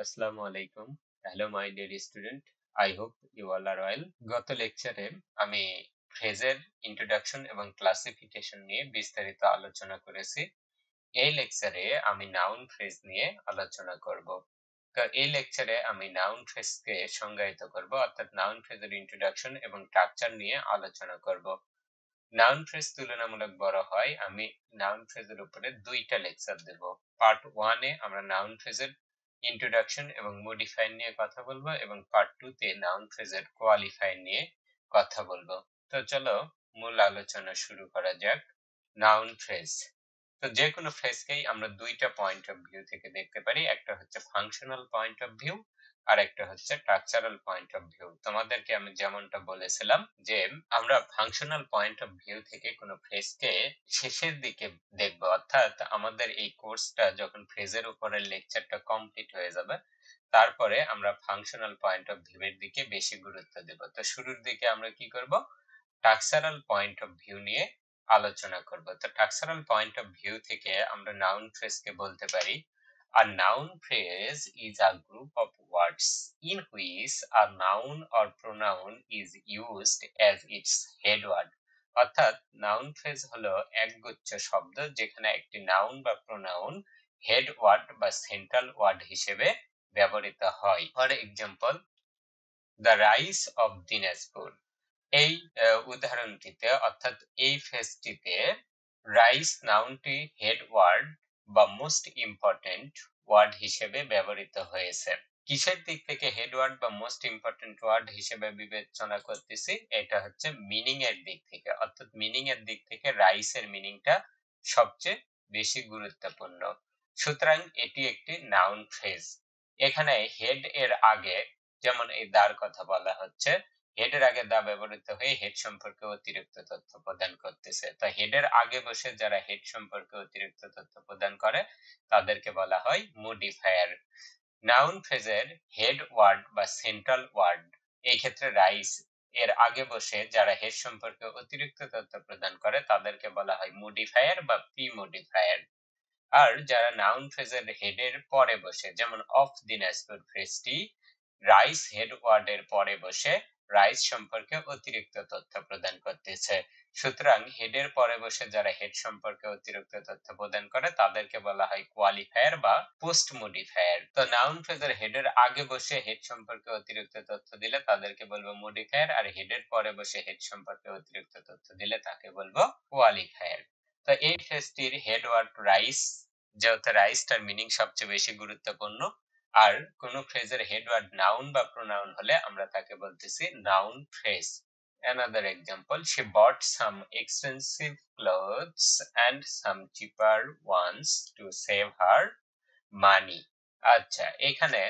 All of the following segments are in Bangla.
Assalamu alaikum. Hello, my dear student. I hope you all are well. গত লেকচারে আমি ফ্রেজের ইন্ট্রোডাকশন এবং ক্লাসিফিকেশন নিয়ে বিস্তারিত আলোচনা করেছি। এই লেকচারে আমি নাউন ফ্রেজ নিয়ে আলোচনা করব। তো এই লেকচারে আমি নাউন ফ্রেজকে সংজ্ঞায়িত করব, অর্থাৎ নাউন ফ্রেজের ইন্ট্রোডাকশন এবং স্ট্রাকচার নিয়ে আলোচনা করব। নাউন ফ্রেজ তুলনামূলক বড় হয়, আমি নাউন ফ্রেজের উপরে দুইটা লেকচার দেব। পার্ট 1 এ আমরা নাউন ফ্রেজের ইন্ট্রোডাকশন এবং মডিফায়ার নিয়ে কথা বলবো এবং পার্ট 2 তে নাউন ফ্রেজের কোয়ালিফায়ার নিয়ে কথা বলবো। তো চলো মূল আলোচনা শুরু করা যাক। নাউন ফ্রেজ, তো যে কোনো ফ্রেজকেই আমরা দুইটা পয়েন্ট অফ ভিউ থেকে দেখতে পারি। একটা হচ্ছে ফাংশনাল পয়েন্ট অফ ভিউ আর একটা হচ্ছে স্ট্রাকচারাল পয়েন্ট অফ ভিউ। তোমাদেরকে আমি যেমনটা বলেছিলাম যে আমরা ফাংশনাল পয়েন্ট অফ ভিউ থেকে কোনো ফ্রেজকে শেষের দিকে দেখব, অর্থাৎ আমাদের এই কোর্সটা যখন ফ্রেজের উপরের লেকচারটা কমপ্লিট হয়ে যাবে তারপরে আমরা ফাংশনাল পয়েন্ট অফ ভিউ এর দিকে বেশি গুরুত্ব দেব। তো শুরুর দিকে আমরা কি করব, স্ট্রাকচারাল পয়েন্ট অফ ভিউ নিয়ে আলোচনা করব। তো স্ট্রাকচারাল পয়েন্ট অফ ভিউ থেকে আমরা নাউন ফ্রেজকে বলতে পারি a noun phrase is a group of words in which a noun or pronoun is used as its head word। অর্থাৎ নাউন ফ্রেজ হলো একগুচ্ছ শব্দ যেখানে একটি নাউন বা প্রোনাউন হেড ওয়ার্ড বা সেন্ট্রাল ওয়ার্ড হিসেবে ব্যবহৃত হয়। For example, the rice of Dinajpur. এই উদাহরণটিতে অর্থাৎ এই ফ্রেজটিতে রাইস নাউনটি হেড ওয়ার্ড বা মোস্ট ইম্পর্টেন্ট ওয়ার্ড হিসেবে ব্যবহৃত হয়েছে। কিসের দিক থেকে হেড ওয়ার্ড বা মোস্ট ইম্পর্টেন্ট ওয়ার্ড হিসেবে বিবেচনা করতেছি? এটা হচ্ছে মিনিং এর দিক থেকে, অর্থাৎ মিনিং এর দিক থেকে রাইসের মিনিংটা সবচেয়ে বেশি গুরুত্বপূর্ণ। সুতরাং এটি একটি নাউন ফ্রেজ। এখানে হেড এর আগে, যেমন এই দার কথা বলা হচ্ছে, হেডের আগে দা ব্যবহৃত হয়ে হেড সম্পর্কে অতিরিক্ত তথ্য প্রদান করতেছে। তো হেডের আগে বসে যারা হেড সম্পর্কে অতিরিক্ত তথ্য প্রদান করে তাদেরকে বলা হয় মডিফায়ার। নাউন ফ্রেজের হেড ওয়ার্ড বা সেন্ট্রাল ওয়ার্ড, এই ক্ষেত্রে রাইস এর আগে বসে যারা হেড সম্পর্কে অতিরিক্ত তথ্য প্রদান করে তাদেরকে বলা হয় মডিফায়ার বা প্রি মডিফায়ার। আর যারা নাউন ফ্রেজের হেডের পরে বসে, যেমন অফ দিনাজপুর ফ্রেজটি রাইস হেড ওয়ার্ডের পরে বসে রাইস সম্পর্কে অতিরিক্ত তথ্য প্রদান করতেছে। সুতরাং হেডের পরে বসে যারা হেড সম্পর্কে অতিরিক্ত তথ্য প্রদান করে তাদেরকে বলা হয় কোয়ালিফায়ার বা পোস্ট মডিফায়ার। তো নাউন ফ্রেজের হেডের আগে বসে হেড সম্পর্কে অতিরিক্ত তথ্য দিলে তাদেরকে বলবো মডিফায়ার, আর হেডের পরে বসে হেড সম্পর্কে অতিরিক্ত তথ্য দিলে তাকে বলবো কোয়ালিফায়ার। তো এই ফ্রেজটির হেড ওয়ার্ড রাইস, যেহেতু রাইসটার মিনিং সবচেয়ে বেশি গুরুত্বপূর্ণ, আর কোন ফ্রেজের হেড ওয়ার্ড নাউন বা প্রোনাউন হলে আমরা তাকে বলতেছি নাউন ফ্রেজ। Another example, she bought some expensive clothes and some cheaper ones to save her money। আচ্ছা, এখানে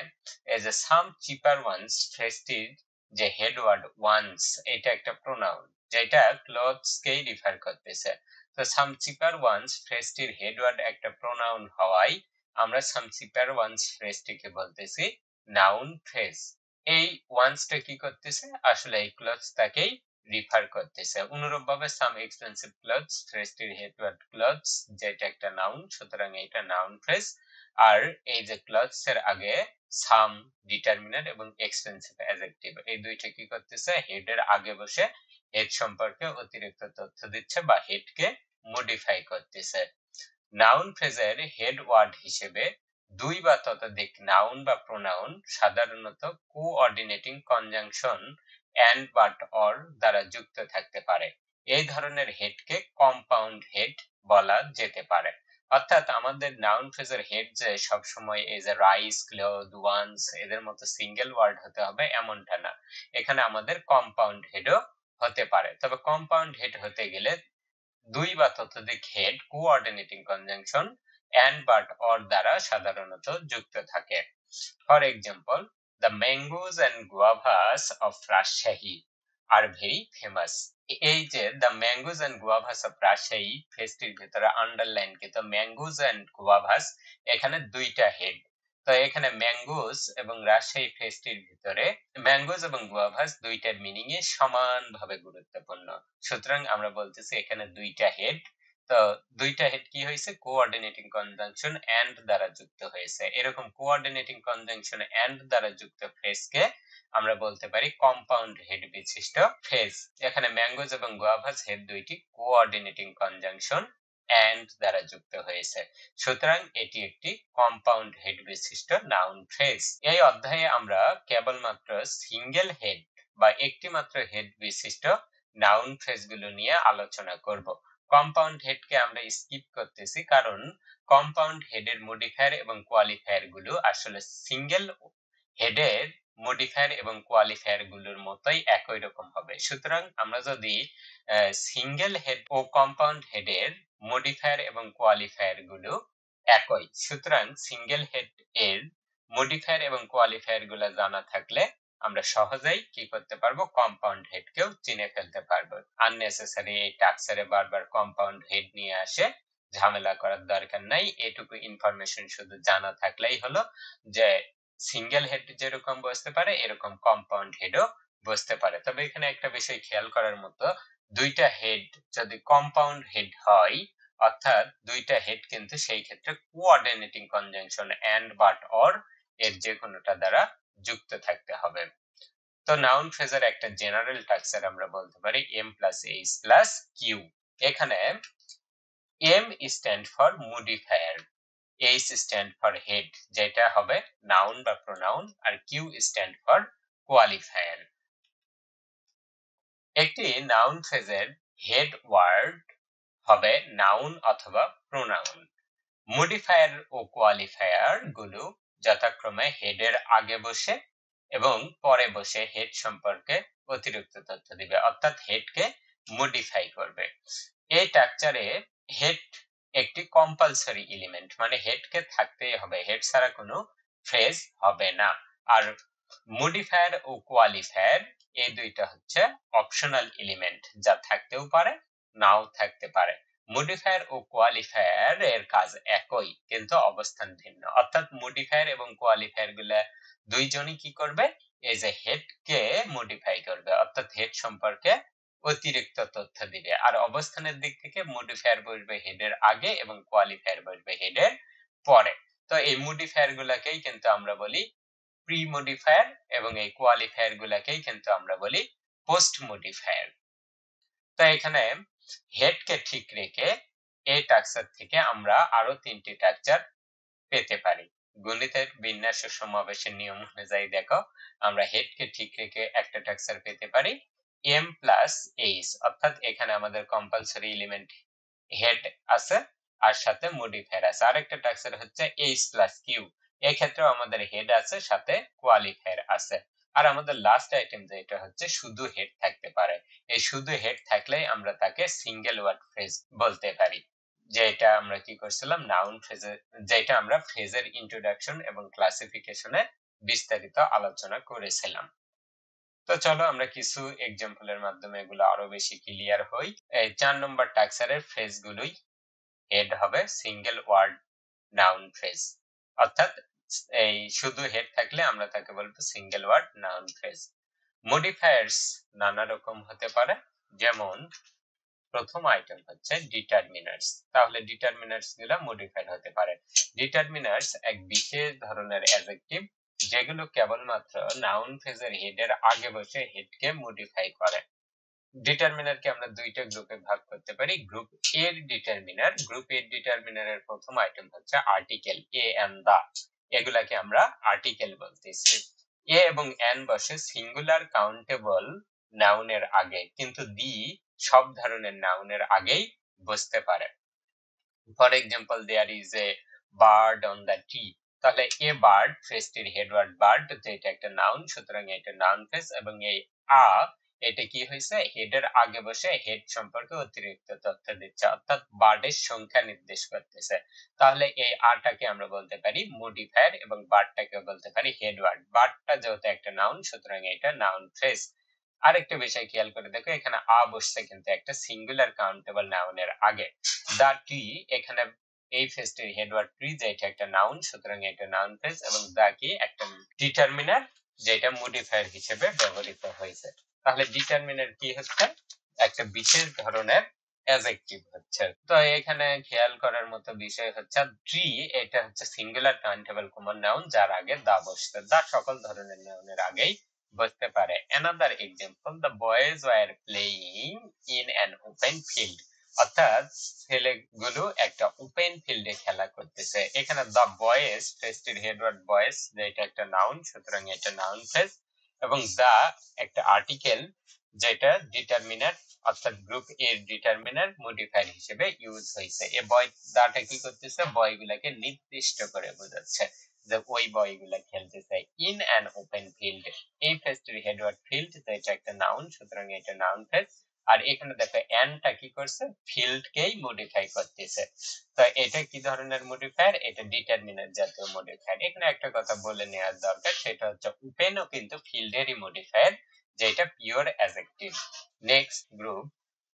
এই যে some cheaper ones ফ্রেজটির যে হেড ওয়ার্ড ওয়ান্স, এটা একটা প্রোনাউন যেটা ক্লথস কেই রিফার করতেছে। তো some cheaper ones ফ্রেজটির হেড ওয়ার্ড একটা প্রোনাউন হওয়ায় আমরা some cheaper ones ফ্রেজটিকে বলতেছি নাউন ফ্রেজ। এই ওয়ান্সটা কি করতেছে, আসলে এই ক্লথসটাকেই রিফার করতেছে। অনুরূপভাবে সাম এক্সপেন্সিভ ক্লথস ফ্রেজটির হেড ওয়ার্ড ক্লথস, যেটা একটা নাউন, সুতরাং এটা নাউন ফ্রেজ। আর এই যে ক্লথস এর আগে সাম ডিটারমিনার এবং এক্সপেন্সিভ অ্যাডজেক্টিভ, এই দুইটা কি করতেছে, হেড এর আগে বসে হেড সম্পর্কে অতিরিক্ত তথ্য দিচ্ছে বা হেডকে মডিফাই করতেছে। নাউন ফ্রেজের হেড ওয়ার্ড হিসেবে দুই বা ততোধিক নাউন বা প্রোনাউন সাধারণত coordinating conjunction and but or দ্বারা যুক্ত থাকতে পারে। এই ধরনের হেডকে কম্পাউন্ড হেড বলা যেতে পারে। অর্থাৎ আমাদের নাউন ফ্রেজের হেড যে সবসময় এই যে রাইস, ক্লথ, ওয়ান্স এদের মতো সিঙ্গেল ওয়ার্ড হতে হবে এমনটা না, এখানে আমাদের কম্পাউন্ড হেডও হতে পারে। তবে কম্পাউন্ড হেড হতে গেলে দুই বা ততোধিক head coordinating conjunction and but or দ্বারা সাধারণত যুক্ত থাকে। For example, the mangoes and guavas of Rajshahi are very famous। এই যে the mangoes and guavas of Rajshahi ফ্রেজটির ভিতরে আন্ডারলাইন কিন্তু mangoes and guavas, এখানে দুইটা হেড। তো এখানে ম্যাঙ্গোস এবং রাজশাহী ফ্রেজটির ভিতরে ম্যাঙ্গোস এবং গুয়াভাস দুইটার মিনিং এ সমানভাবে গুরুত্বপূর্ণ। সুতরাং আমরা বলতেছি এখানে দুইটা হেড তো দুইটা হেড কি হয়েছে, কোঅর্ডিনেটিং কনজাংশন এন্ড দ্বারা যুক্ত হয়েছে। এরকম কোঅর্ডিনেটিং কনজাংশন এন্ড দ্বারা যুক্ত ফ্রেজকে আমরা বলতে পারি কম্পাউন্ড হেড বিশিষ্ট ফ্রেজ। এখানে ম্যাঙ্গোজ এবং গুয়াভাস হেড দুইটি কোঅর্ডিনেটিং কনজাংশন এন্ড দ্বারা যুক্ত হয়েছে, সুতরাং এটি একটি কম্পাউন্ড হেড বিশিষ্ট নাউন ফ্রেজ। এই অধ্যায়ে আমরা কেবলমাত্র সিঙ্গেল হেড বা একটি মাত্র হেড বিশিষ্ট নাউন ফ্রেজগুলো নিয়ে আলোচনা করব। কম্পাউন্ড হেডকে আমরা স্কিপ করতেছি কারণ কম্পাউন্ড হেডের মডিফায়ার এবং কোয়ালিফায়ার গুলো আসলে সিঙ্গেল হেডের মডিফায়ার এবং কোয়ালিফায়ার গুলোর মতোই একই রকম হবে। সুতরাং আমরা যদি সিঙ্গেল হেড ও কম্পাউন্ড হেডের মডিফায়ার এবং কোয়ালিফায়ার গুলো একই, সুতরাং সিঙ্গেল হেড এর মডিফায়ার এবং কোয়ালিফায়ার গুলো জানা থাকলে আমরা সহজেই কি করতে পারবো, কম্পাউন্ড হেড কেও চিনে ফেলতে পারবো। আননেসেসারি এই টাক্সারে বারবার কম্পাউন্ড হেড নিয়ে আসে ঝামেলা করার দরকার নাই। এটুকু ইনফরমেশন শুধু জানা থাকলেই হলো যে সিঙ্গেল হেড যেরকম বসতে পারে এরকম কম্পাউন্ড হেডও বসতে পারে। তবে এখানে একটা বিষয় খেয়াল করার মতো, দুইটা হেড যদি কম্পাউন্ড হেড হয় অর্থাৎ দুইটা হেড কিন্তু সেই ক্ষেত্রে coordinating conjunction and but or এর যে কোনোটা দ্বারা যুক্ত থাকতে হবে। তো নাউন ফ্রেজের একটা জেনারেল স্ট্রাকচার আমরা বলতে পারি m plus h plus q। এখানে m stand for modifier, h stand for head যেটা হবে নাউন বা প্রোনাউন, আর q স্ট্যান্ড ফর কোয়ালিফায়ার। একটি নাউন ফ্রেজের হেড ওয়ার্ড হবে নাউন অথবা প্রোনাউন। মডিফায়ার ও কোয়ালিফায়ার গুলো যথাক্রমে হেডের আগে বসে এবং পরে বসে হেড সম্পর্কে অতিরিক্ত তথ্য দিবে, অর্থাৎ হেডকে মডিফাই করবে। এই স্ট্রাকচারে হেড একটি কম্পালসরি এলিমেন্ট, মানে হেডকে থাকতেই হবে, হেড ছাড়া কোনো ফ্রেজ হবে না। আর মডিফায়ার ও কোয়ালিফায়ার এই দুইটা হচ্ছে অপশনাল এলিমেন্ট, যা থাকতেও পারে নাও থাকতে পারে। মডিফায়ার ও কোয়ালিফায়ার এর কাজ একই কিন্তু অবস্থান ভিন্ন, অর্থাৎ মডিফায়ার এবং কোয়ালিফায়ার গুলা দুইজনই কি করবে, এই যে হেড কে মডিফাই করবে, অর্থাৎ হেড সম্পর্কে অতিরিক্ত তথ্য দিবে। আর অবস্থানের দিক থেকে মডিফায়ার বসবে হেডের আগে এবং কোয়ালিফায়ার বসবে হেডের পরে। তো এই মডিফায়ার গুলাকেই কিন্তু আমরা বলি প্রি মডিফায়ার এবং এই কোয়ালিফায়ার গুলাকেই কিন্তু আমরা বলি পোস্ট মডিফায়ার। তো এখানে হেডকে ঠিক রেখে এই স্ট্রাকচার থেকে আমরা আরো তিনটি স্ট্রাকচার পেতে পারি। গণিতের বিন্যাস ও সমাবেশের নিয়ম অনুযায়ী দেখো, আমরা হেডকে ঠিক রেখে একটা স্ট্রাকচার পেতে পারি m প্লাস h, অর্থাৎ এখানে আমাদের কম্পালসরি এলিমেন্ট হেড আছে আর সাথে মডিফায়ার আছে। আরেকটা স্ট্রাকচার হচ্ছে h প্লাস q, এই ক্ষেত্রেও আমাদের হেড আছে সাথে কোয়ালিফায়ার আছে। আর আমাদের লাস্ট আইটেম যেটা হচ্ছে শুধু হেড থাকতে পারে, এই শুধু হেড থাকলেই আমরা তাকে সিঙ্গেল ওয়ার্ড ফ্রেজ বলতে পারি, যেটা আমরা কি করছিলাম নাউন ফ্রেজে, যেটা আমরা ফ্রেজের ইন্ট্রোডাকশন এবং ক্লাসিফিকেশনে বিস্তারিত আলোচনা করেছিলাম। তো চলো আমরা কিছু এক্সাম্পলের মাধ্যমে এগুলো আরো বেশি ক্লিয়ার হই। এই 4 নম্বর টাক্সারের ফ্রেজ গুলোই হেড হবে সিঙ্গেল ওয়ার্ড নাউন ফ্রেজ, অর্থাৎ এই শুধু হেড থাকলে আমরা তাকে বলবো single word noun phrase. Modifiers নানা রকম হতে পারে, যেমন প্রথম আইটেম হচ্ছে ডিটারমিনার্স। তাহলে ডিটারমিনার্স গুলো মডিফাইড হতে পারে। ডিটারমিনার্স এক বিশেষ ধরনের অ্যাডজেক্টিভ যেগুলো কেবলমাত্র নাউন ফ্রেজের হেডের আগে বসে হেডকে মডিফাই করে। ডিটারমিনারকে আমরা দুইটা গ্রুপে ভাগ করতে পারি। গ্রুপ এর ডিটারমিনার, গ্রুপ এর ডিটারমিনারের প্রথম আইটেম হচ্ছে আর্টিকেল এ এন্ড দা, এগুলাকে আমরা আর্টিকেল বলতেছি। এ এবং এন বসে সিঙ্গুলার কাউন্টেবল নাউনের আগে, কিন্তু দি সব ধরনের নাউনের আগেই বসতে পারে। For example, there is a bird on the tree, তাহলে এ বার্ড ফ্রেজটির হেডওয়ার্ড বার্ড, যেটা একটা নাউন, সুতরাং এটা নাউন ফ্রেজ, এবং এই আ এটা কি হয়েছে হেডের আগে বসে হেড সম্পর্কে অতিরিক্ত তথ্য দিচ্ছে, অর্থাৎ বার্ডের সংখ্যা নির্দেশ করতেছে। তাহলে এই আটাকে আমরা বলতে পারি মডিফায়ার এবং বার্ডটাকে বলতে পারি হেডওয়ার্ড। বার্ডটা যেহেতু একটা নাউন সুতরাং এটা নাউন ফ্রেজ। আরেকটা বিষয় খেয়াল করে দেখো, এখানে আ বসছে কিন্তু একটা সিঙ্গুলার কাউন্টেবল নাউনের আগে। দা ট্রি, এখানে এই ফ্রেজটির হেডওয়ার্ড ট্রি, যেটা একটা নাউন, সুতরাং এটা নাউন ফ্রেজ, এবং দা কি একটা ডিটারমিনার যেটা মডিফায়ার হিসেবে ব্যবহৃত হয়েছে। তাহলে ডিটারমিনার কি হচ্ছে একটা বিশেষ ধরনের অ্যাডজেক্টিভ হচ্ছে। তো এখানে খেয়াল করার মতো বিষয় হচ্ছে ট্রি, এটা হচ্ছে সিঙ্গুলার কাউন্টেবল কমন নাউন যার আগে দা বসছে। দা সকল ধরনের নাউনের আগেই বসতে পারে। Another example, the boys were playing in an open field, অর্থাৎ ছেলেগুলো একটা ওপেন ফিল্ডে খেলা করতেছে। এখানে দ্য বয়েজ, ফ্রেজটির হেডওয়ার্ড বয়েজ যেটা একটা নাউন, সুতরাং এটা নাউন ফ্রেজ, এবং দা একটা আর্টিকেল যেটা ডিটারমিনার, অর্থাৎ গ্রুপ এর ডিটারমিনার মডিফায়ার হিসেবে ইউজ হয়েছে। এই বয় দাটা কি করতেছে, বয়গুলাকে নির্দিষ্ট করে বোঝাচ্ছে যে ওই বয়গুলা খেলতেছে। ইন অ্যান ওপেন ফিল্ড, এই ফ্রেজটির হেডওয়ার্ড ফিল্ড যেটা একটা নাউন, সুতরাং এটা নাউন ফ্রেজ। আর এখানে দেখো অ্যানটা কি করছে, ফিল্ডকেই মডিফাই করতেছে। তো এটা কি ধরনের মডিফায়ার, এটা ডিটারমিনার জাতীয় মডিফায়ার। এখানে একটা কথা বলে নেওয়ার দরকার, সেটা হচ্ছে ওপেনও কিন্তু ফিল্ডেরই মডিফায়ার, যেটা pure adjective. Next group,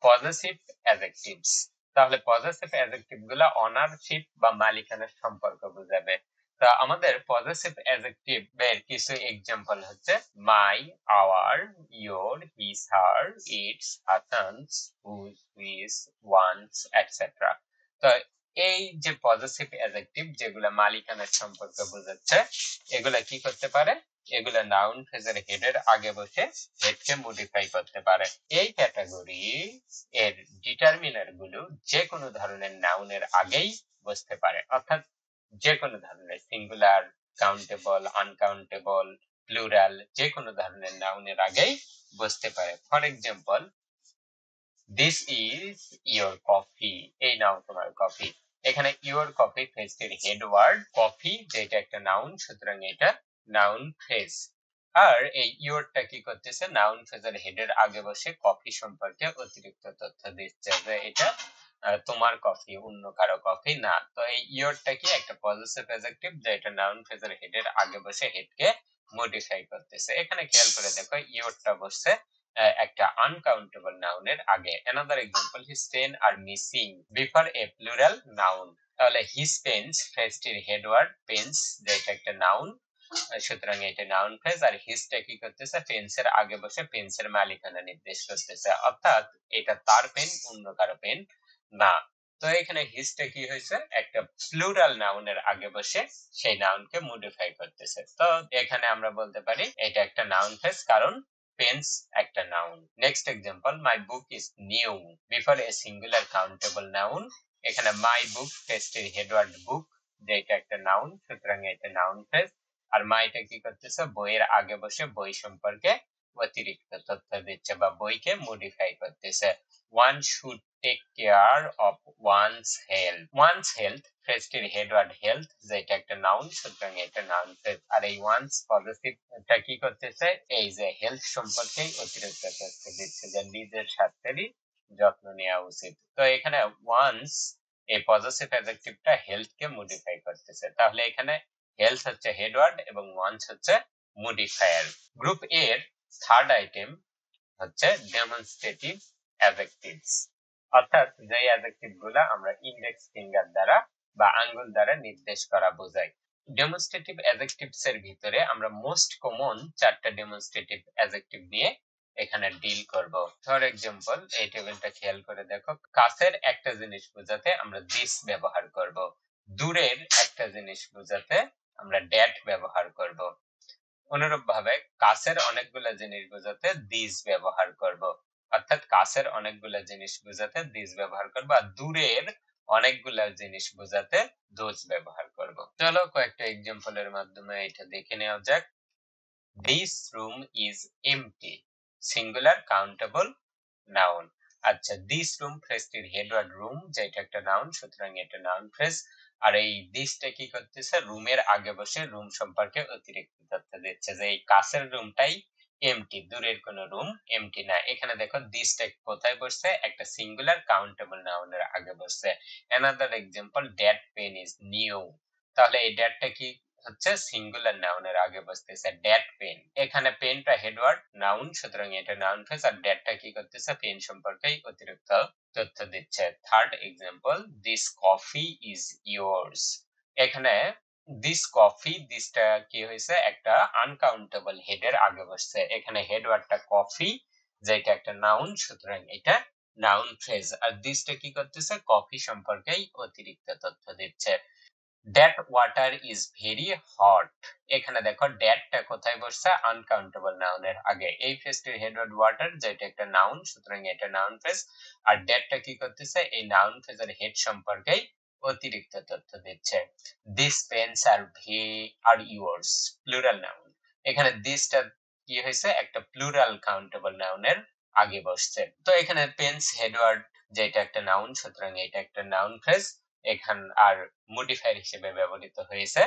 possessive adjectives. তাহলে পজেসিভ অ্যাডজেক্টিভ গুলা অনারশিপ বা মালিকানার সম্পর্ক বোঝাবে। তা আমাদের পজেসিভ অ্যাডজেক্টিভ এর কিছু এক্সাম্পল হচ্ছে my, our, your, his, her, its, Hasan's, whose, হুইজ, ওয়ান্স, এটসেট্রা। তো এই যে পজেসিভ অ্যাডজেক্টিভ যেগুলা মালিকানার সম্পর্ক বোঝাচ্ছে, এগুলা কি করতে পারে, এগুলা নাউন ফ্রেজের হেডের আগে বসে হেডকে মডিফাই করতে পারে। এই ক্যাটাগরি এর ডিটারমিনার গুলো যে কোনো ধরনের নাউনের আগেই বসতে পারে, অর্থাৎ যে কোনো ধরনের সিঙ্গুলার, কাউন্টেবল, আনকাউন্টেবল, প্লুরাল, যে কোনো ধরনের নাউনের আগেই বসতে পারে। For example, this is your coffee, এই নাও তোমার কফি। এখানে ইয়োর কফি ফ্রেজটির হেড ওয়ার্ড, কফি যেটা একটা নাউন, সুতরাং এটা নাউন ফ্রেজ। আর এই ইয়োরটা কি করতেছে, নাউন ফ্রেজের হেডের আগে বসে কফি সম্পর্কে অতিরিক্ত তথ্য দিচ্ছে যে এটা তোমার কফি, অন্য কারো কফি না। তো এই ইয়োরটা কি একটা পজিটিভ অ্যাডজেক্টিভ যেটা নাউন ফ্রেজের হেডের আগে বসে হেডকে মডিফাই করতেছে। এখানে খেয়াল করে দেখো ইয়োরটা বসছে একটা আনকাউন্টেবল নাউনের আগে। Another example, his pen are missing before a plural noun. তাহলে হিজ পেন্স ফ্রেজটির হেডওয়ার্ড পেন্স যেটা একটা নাউন, সুতরাং এটা নাউন ফ্রেজ। আর হিজটা কি করতেছে, পেন্সের আগে বসে পেন্সের মালিকানা নির্দেশ করতেছে, অর্থাৎ এটা তার পেন, অন্য কারো পেন না। তো এখানে হিজটা কি হয়েছে, একটা প্লুরাল নাউনের আগে বসে সেই নাউনকে মডিফাই করতেছে। তো এখানে আমরা বলতে পারি এটা একটা নাউন ফ্রেজ, কারণ পেন্স একটা noun. Next example, my book is new before a singular countable noun. এখানে মাই বুক ফ্রেজটির হেডওয়ার্ড বুক যেটা একটা নাউন, সুতরাং এটা নাউন ফ্রেজ। আর মাইটা কি করতেছে, বইয়ের আগে বসে বই সম্পর্কে অতিরিক্ত তথ্য দিচ্ছে বা বইকে মডিফাই করতেছে। One should take care of one's health. One's health ফ্রেজটির হেডওয়ার্ড হেলথ যেটা একটা নাউন, সুতরাং এটা নাউন ফ্রেজ। আর এই ওয়ানস পজিটিভটা কি করতেছে, এই যে হেলথ সম্পর্কে অতিরিক্ত তথ্য দিচ্ছে যে নিজের স্বাস্থ্যেরই যত্ন নেওয়া উচিত। তো এখানে ওয়ানস এই পজিটিভ অ্যাডজেক্টিভটা হেলথকে মডিফাই করতেছে। তাহলে এখানে হেলথ হচ্ছে হেডওয়ার্ড এবং ওয়ান্স হচ্ছে মডিফায়ার। গ্রুপ এর থার্ড আইটেম হচ্ছে ডেমনস্ট্রেটিভ অ্যাডজেক্টিভস, অর্থাৎ যে অ্যাডজেক্টিভ গুলা আমরা ইন্ডেক্স ফিঙ্গার দ্বারা বা আঙ্গুল দ্বারা নির্দেশ করা বোঝায়। ডেমনস্ট্রেটিভ অ্যাডজেক্টিভস এর ভিতরে আমরা মোস্ট কমন চারটা ডেমনস্ট্রেটিভ অ্যাডজেক্টিভ নিয়ে এখানে ডিল করব। ফর এক্সাম্পল, এই টেবিলটা খেয়াল করে দেখো, কাছের একটা জিনিস বোঝাতে আমরা দিস ব্যবহার করব, দূরের একটা জিনিস বোঝাতে আমরা ড্যাট ব্যবহার করব। অনুরূপ ভাবে কাছের অনেকগুলা জিনিস বোঝাতে দিস ব্যবহার করব, অর্থাৎ কাছের অনেকগুলা জিনিস বোঝাতে দিস ব্যবহার করব। আর দূরের অনেকগুলা জিনিস বোঝাতে দোজ ব্যবহার করব। চলো কয়েকটা এক্সাম্পলের মাধ্যমে এটা দেখে নেওয়া যাক। This room is empty, singular countable noun. আচ্ছা, দিস রুম ফ্রেজটির হেডওয়ার্ড রুম যেটা একটা নাউন, সুতরাং এটা নাউন ফ্রেজ। আর এই দিসটা কি করতেছে, রুমের আগে বসে রুম সম্পর্কে অতিরিক্ত তথ্য দিচ্ছে যে এই কাছের রুমটাই এমটি, দূরের কোন রুম এমটি না। এখানে দেখো দিসটা কোথায় বসছে, একটা সিঙ্গুলার কাউন্টেবল নাউনের আগে বসছে। Another example, that pen is new. তাহলে এই দ্যাটটা কি হচ্ছে, সিঙ্গুলার নাউনের আগে বসতেছে, দ্যাট পেন। এখানে পেনটা হেডওয়ার্ড নাউন, সুতরাং এটা নাউন ফ্রেজ। আর দ্যাটটা কি করতেছে, পেন সম্পর্কেই অতিরিক্ত তথ্য দিচ্ছে। Third example, this coffee is yours. এখানে দিস কফি, দিসটা কি হয়েছে, একটা আনকাউন্টেবল হেডের আগে বসছে। এখানে হেডওয়ার্ডটা কফি যেটা একটা নাউন, সুতরাং এটা নাউন ফ্রেজ, আর দিসটা কি করতেছে, কফি সম্পর্কেই অতিরিক্ত তথ্য দিচ্ছে। That water is very hot, এখানে দেখো দ্যাটটা কোথায় বসছে, আনকাউন্টেবল নাউনের আগে। এই ফ্রেজটির হেডওয়ার্ড ওয়াটার, যেটা একটা নাউন, সুতরাং এটা নাউন ফ্রেজ। আর দ্যাটটা কি করতেছে, এই নাউন ফ্রেজের হেড সম্পর্কেই অতিরিক্ত তথ্য দিচ্ছে। This pens are yours, plural noun. এখানে দিসটা কি হয়েছে, একটা প্লুরাল কাউন্টেবল নাউনের আগে বসছে। তো এখানে পেন্স হেডওয়ার্ড, যেটা একটা নাউন, সুতরাং এটা একটা নাউন ফ্রেজ। এখান আর মডিফায়ার হিসেবে ব্যবহৃত হয়েছে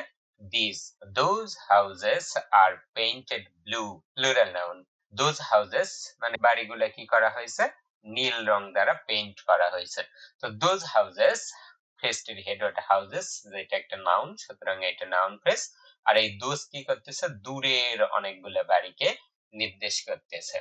this. Those houses are painted blue, plural noun. Those houses মানে বাড়িগুলো কি করা হয়েছে, নীল রং দ্বারা পেইন্ট করা হয়েছে। তো দোজ হাউসেস, ফ্রেজটির হেডওয়ার্ড হাউসেস, যেটা একটা নাউন, সুতরাং এটা নাউন ফ্রেজ। আর এই দোজ কি করতেছে, দূরের অনেকগুলো বাড়িকে নির্দেশ করতেছে।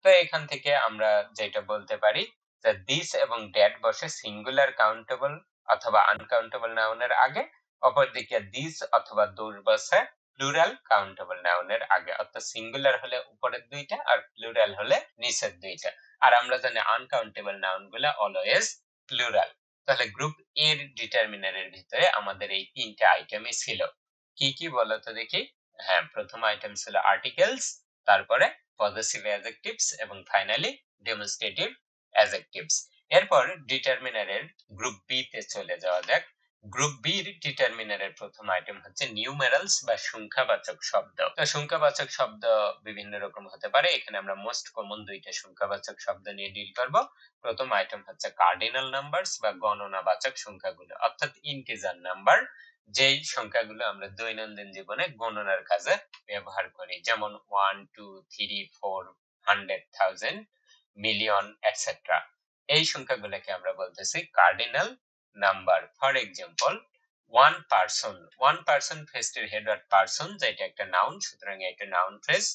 তো এখান থেকে আমরা যেটা বলতে পারি যে দিস এবং দ্যাট বসে সিঙ্গুলার কাউন্টেবল অথবা আনকাউন্টেবল নাউনের আগে, অপরদিকে দিস অথবা দোজ বসে প্লুরাল কাউন্টেবল নাউনের আগে। অর্থাৎ সিঙ্গুলার হলে উপরের দুইটা আর প্লুরাল হলে নিচের দুইটা। আর আমরা জানি আনকাউন্টেবল নাউন গুলা অলওয়েজ প্লুরাল। তাহলে গ্রুপ এর ডিটারমিনারের ভিতরে আমাদের এই তিনটা আইটেমই ছিল। কি কি বলতো দেখি। হ্যাঁ, প্রথম আইটেম ছিল আর্টিকেলস, তারপরে পজেসিভ অ্যাডজেক্টিভস এবং ফাইনালি ডেমনস্ট্রেটিভ অ্যাডজেক্টিভস। এরপর ডিটারমিনারের গ্রুপ বি তে চলে যাওয়া যাক। গ্রুপ বি এর ডিটারমিনারের প্রথম আইটেম হচ্ছে নিউমেরালস বা সংখ্যাবাচক শব্দ। তো সংখ্যাবাচক শব্দ বিভিন্ন রকম হতে পারে, এখানে আমরা মোস্ট কমন দুইটা সংখ্যাবাচক শব্দ নিয়ে ডিল করব। প্রথম আইটেম হচ্ছে কার্ডিনাল নাম্বারস বা গণনাবাচক সংখ্যাগুলো, অর্থাৎ ইন্টিজার নাম্বার, যেই সংখ্যাগুলো আমরা দৈনন্দিন জীবনে গণনার কাজে ব্যবহার করি, যেমন 1 2 3 4 100,000 মিলিয়ন এটসেট্রা। এই সংখ্যাগুলোকে আমরা বলতেছি cardinal number. For example, one person ফ্রেজটির হেডওয়ার্ড পার্সন, যেটা একটা নাউন, সুতরাং এটা নাউন ফ্রেজ।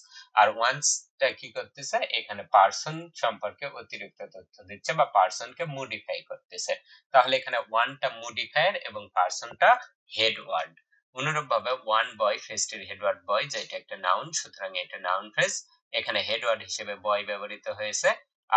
আর ওয়ান্সটা কি করতেছে, এখানে পার্সন সম্পর্কে অতিরিক্ত তথ্য দিচ্ছে বা পার্সনকে মডিফাই করতেছে। তাহলে এখানে ওয়ানটা মডিফায়ার এবং পার্সনটা হেডওয়ার্ড। অনুরূপভাবে ওয়ান বয় ফ্রেজটির হেডওয়ার্ড বয়, যেটা একটা নাউন, সুতরাং এটা নাউন ফ্রেজ। এখানে হেডওয়ার্ড হিসেবে বয় ব্যবহৃত হয়েছে।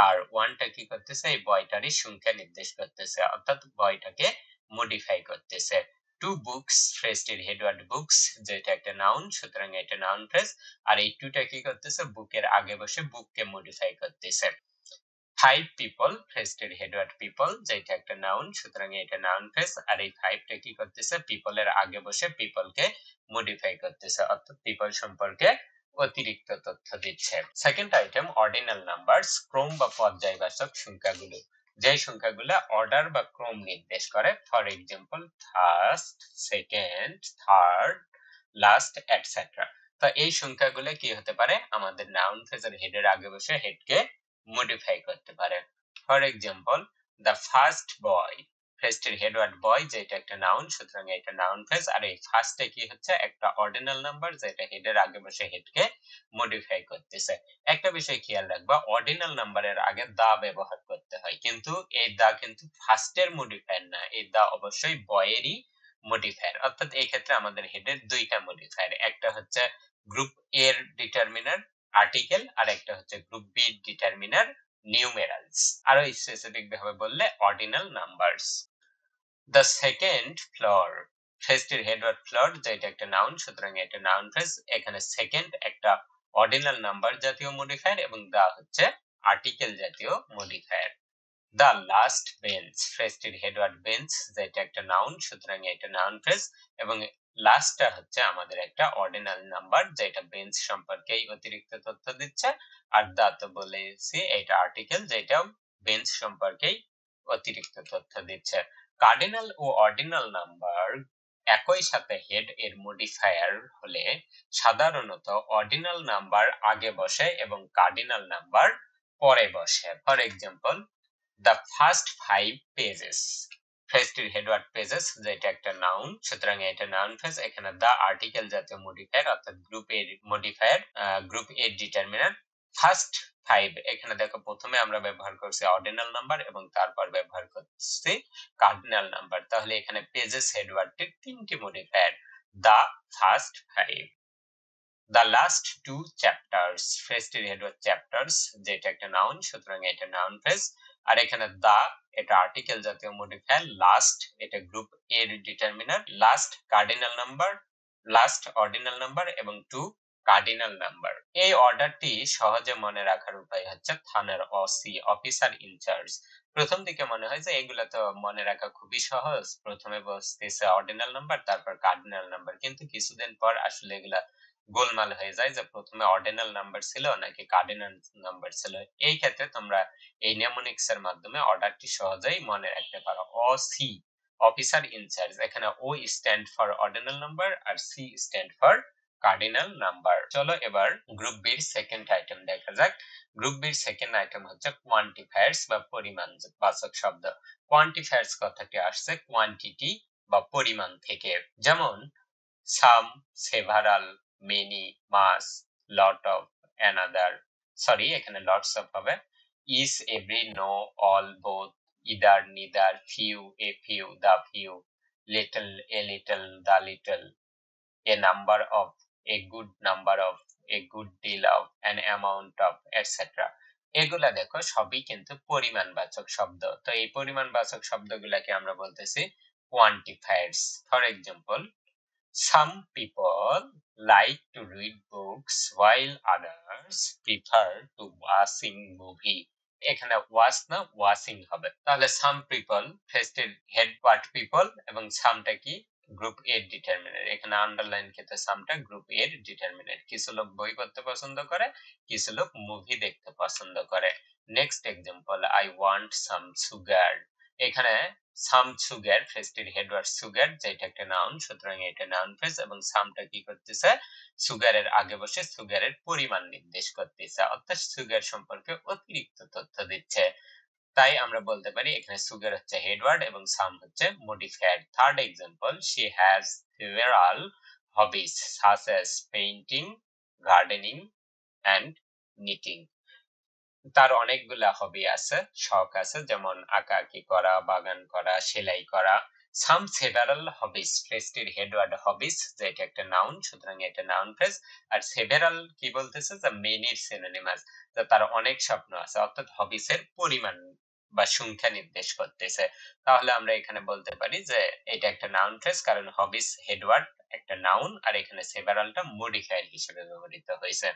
আর ওয়ানটা কি করতেছে, এই বয়টারই সংখ্যা নির্দেশ করতেছে, অর্থাৎ বয়টাকে মডিফাই করতেছে। টু বুকস ফ্রেজটির হেডওয়ার্ড বুকস, যেটা একটা নাউন, সুতরাং এটা নাউন ফ্রেজ। আর এই টুটা কি করতেছে, বুকের আগে বসে বুককে মডিফাই করতেছে। 5 পিপল ফ্রেজটির হেডওয়ার্ড পিপল, যেটা একটা নাউন, সুতরাং এটা নাউন ফ্রেজ। আর এই 5টা কি করতেছে, পিপলের আগে বসে পিপলকে মডিফাই করতেছে, অর্থাৎ পিপল সম্পর্কে অতিরিক্ত তথ্য দিচ্ছে। সেকেন্ড আইটেম অর্ডিনাল নাম্বারস, ক্রম বা পর্যায়বাচক সংখ্যাগুলো, যে সংখ্যাগুলো অর্ডার বা ক্রম নির্দেশ করে। For example, first, second, third, last etcetera. তো এই সংখ্যাগুলো কি হতে পারে, আমাদের নাউন ফ্রেজের হেডের আগে বসে হেডকে মডিফাই করতে পারে। For example, the first boy ফ্রেজটির হেডওয়ার্ড বয়, যেটা একটা নাউন, সুতরাং এটা নাউন ফ্রেজ। আর এই ফার্স্টে কি হচ্ছে, একটা অর্ডিনাল নাম্বার, যেটা হেডের আগে বসে হেডকে মডিফাই করতেছে। একটা বিষয় খেয়াল রাখবা, অর্ডিনাল নাম্বারের আগে দা ব্যবহার করতে হয়, কিন্তু এই দা কিন্তু ফার্স্টের মডিফায়ার না, এই দা অবশ্যই বয়েরই মডিফায়ার। অর্থাৎ এই ক্ষেত্রে আমাদের হেডের দুইটা মডিফায়ার, একটা হচ্ছে গ্রুপ এর ডিটারমিনার আর্টিকেল, আর একটা হচ্ছে গ্রুপ বি ডিটারমিনার নিউমেরালস। আরো স্পেসিফিক ভাবে বললে ordinal numbers. The second floor ফ্রেজটির হেডওয়ার্ড ফ্লোর, যেটা একটা নাউন, সুতরাং এটা নাউন ফ্রেজ। এখানে সেকেন্ড একটা অর্ডিনাল নাম্বার জাতীয় মডিফায়ার এবং দা হচ্ছে আর্টিকেল জাতীয় মডিফায়ার। দ্য লাস্ট বেঞ্চ ফ্রেজটির হেডওয়ার্ড বেঞ্চ, যেটা একটা নাউন, সুতরাং এটা নাউন ফ্রেজ। এবং লাস্টটা হচ্ছে আমাদের একটা অর্ডিনাল নাম্বার, যেটা বেঞ্চ সম্পর্কেই অতিরিক্ত তথ্য দিচ্ছে। আর দা তো বলেছি এটা আর্টিকেল, যেটা বেঞ্চ সম্পর্কেই অতিরিক্ত তথ্য দিচ্ছে। কার্ডিনাল ও অর্ডিনাল নাম্বার একই সাথে হেড এর মডিফায়ার হলে সাধারণত অর্ডিনাল নাম্বার আগে বসে এবং কার্ডিনাল নাম্বার পরে বসে। For example, the first 5 pages ফ্রেজটির হেডওয়ার্ড পেজেস, যেটা একটা নাউন, সুতরাং এটা নাউন ফ্রেজ। এখানে দা আর্টিকেল জাতীয় মডিফায়ার, অর্থাৎ গ্রুপ এর মডিফায়ার, গ্রুপ এর ডিটারমিনার। ফার্স্ট 5, এখানে দেখো প্রথমে আমরা ব্যবহার করছি অর্ডিনাল নাম্বার এবং তারপর ব্যবহার করছি কার্ডিনাল নাম্বার। তাহলে এখানে পেজেস হেডওয়ার্ডটির তিনটি modifier, the, first 5। The last 2 chapters ফ্রেজটির হেডওয়ার্ড চ্যাপ্টার্স, যেটা একটা নাউন, সুতরাং এটা নাউন ফ্রেজ। আর এখানে দা এটা আর্টিকেল জাতীয় মডিফায়ার, লাস্ট এটা গ্রুপ এর determiner, last cardinal number, last ordinal number এবং টু কার্ডিনাল নাম্বার। এই অর্ডারটি সহজে মনে রাখার উপায় হচ্ছে থানার ওসি, অফিসার ইনচার্জ। প্রথম দিকে মনে হয় যে এগুলা তো মনে রাখা খুবই সহজ, প্রথমে বসতেছে অর্ডিনাল নাম্বার তারপর কার্ডিনাল নাম্বার, কিন্তু কিছুদিন পর আসলে এগুলা গোলমাল হয়ে যায় যে প্রথমে অর্ডিনাল নাম্বার ছিল নাকি কার্ডিনাল নাম্বার ছিল। এই ক্ষেত্রে তোমরা এই নেমোনিক্স এর মাধ্যমে অর্ডারটি সহজেই মনে রাখতে পারো। ওসি অফিসার ইনচার্জ, এখানে O stand for ordinal number আর C stand for cardinal number. চলো এবার গ্রুপ বির সেকেন্ড আইটেম দেখা যাক। গ্রুপ বির সেকেন্ড আইটেম হচ্ছে কোয়ান্টিফায়ার্স বা পরিমাণবাচক শব্দ। কোয়ান্টিফায়ার্স কথাটি আসছে কোয়ান্টিটি বা পরিমাণ থেকে, যেমন some, several, many, much, lot of, another, sorry এখানে লটস অফ হবে, each, every, no, all, both, either, neither, few, a few, the few, little, a little, the little, a number of, a good number of, a good deal of, an amount of, etc. এগুলা দেখো সবই কিন্তু পরিমাণবাচক শব্দ। তো এই পরিমাণবাচক শব্দগুলাকে আমরা বলতেছি quantifiers. For example, some people like to read books while others prefer to watching movie। এখানে ওয়াচ না ওয়াচিং হবে। তাহলে সাম পিপল ফেস্টের হেড পার্ট পিপল এবং সামটা কি গ্রুপ এর ডিটারমিনার। এখানে আন্ডারলাইন ক্ষেত্রে সামটা গ্রুপ এর ডিটারমিনার। কিছু লোক বই পড়তে পছন্দ করে, কিছু লোক মুভি দেখতে পছন্দ করে। Next example, I want some sugar. এখানে সাম সুগার ফেস্টের হেডওয়ার্ড সুগার, যেটা একটা নাউন, সুতরাং এটা নাউন ফ্রেজ এবং সামটা কি করতেছে সুগারের আগে বসে সুগারের পরিমাণ নির্দেশ করতেছে, অর্থাৎ সুগার সম্পর্কে অতিরিক্ত তথ্য দিচ্ছে। তাই আমরা বলতে পারি এখানে সুগার হচ্ছে হেডওয়ার্ড এবং সাম হচ্ছে modifier. Third example, she has several hobbies such as painting, gardening and knitting. তার অনেকগুলা হবি আছে, শখ আছে, যেমন আঁকাআঁকি করা, বাগান করা, সেলাই করা। সাম সেভারাল হবিস ফ্রেজটির হেডওয়ার্ড হবিস, যেটা একটা নাউন, সুতরাং এটা নাউন ফ্রেজ। আর সেভারাল কি বলতেছে, যে মেনির সিনোনিমাস, যে তার অনেক স্বপ্ন আছে, অর্থাৎ হবিসের পরিমাণ বা সংখ্যা নির্দেশ করতেছে। তাহলে আমরা এখানে বলতে পারি যে এটা একটা নাউন ফ্রেজ, কারণ হবিস হেডওয়ার্ড একটা নাউন আর এখানে সেভারালটা মডিফায়ার হিসেবে ব্যবহৃত হয়েছে।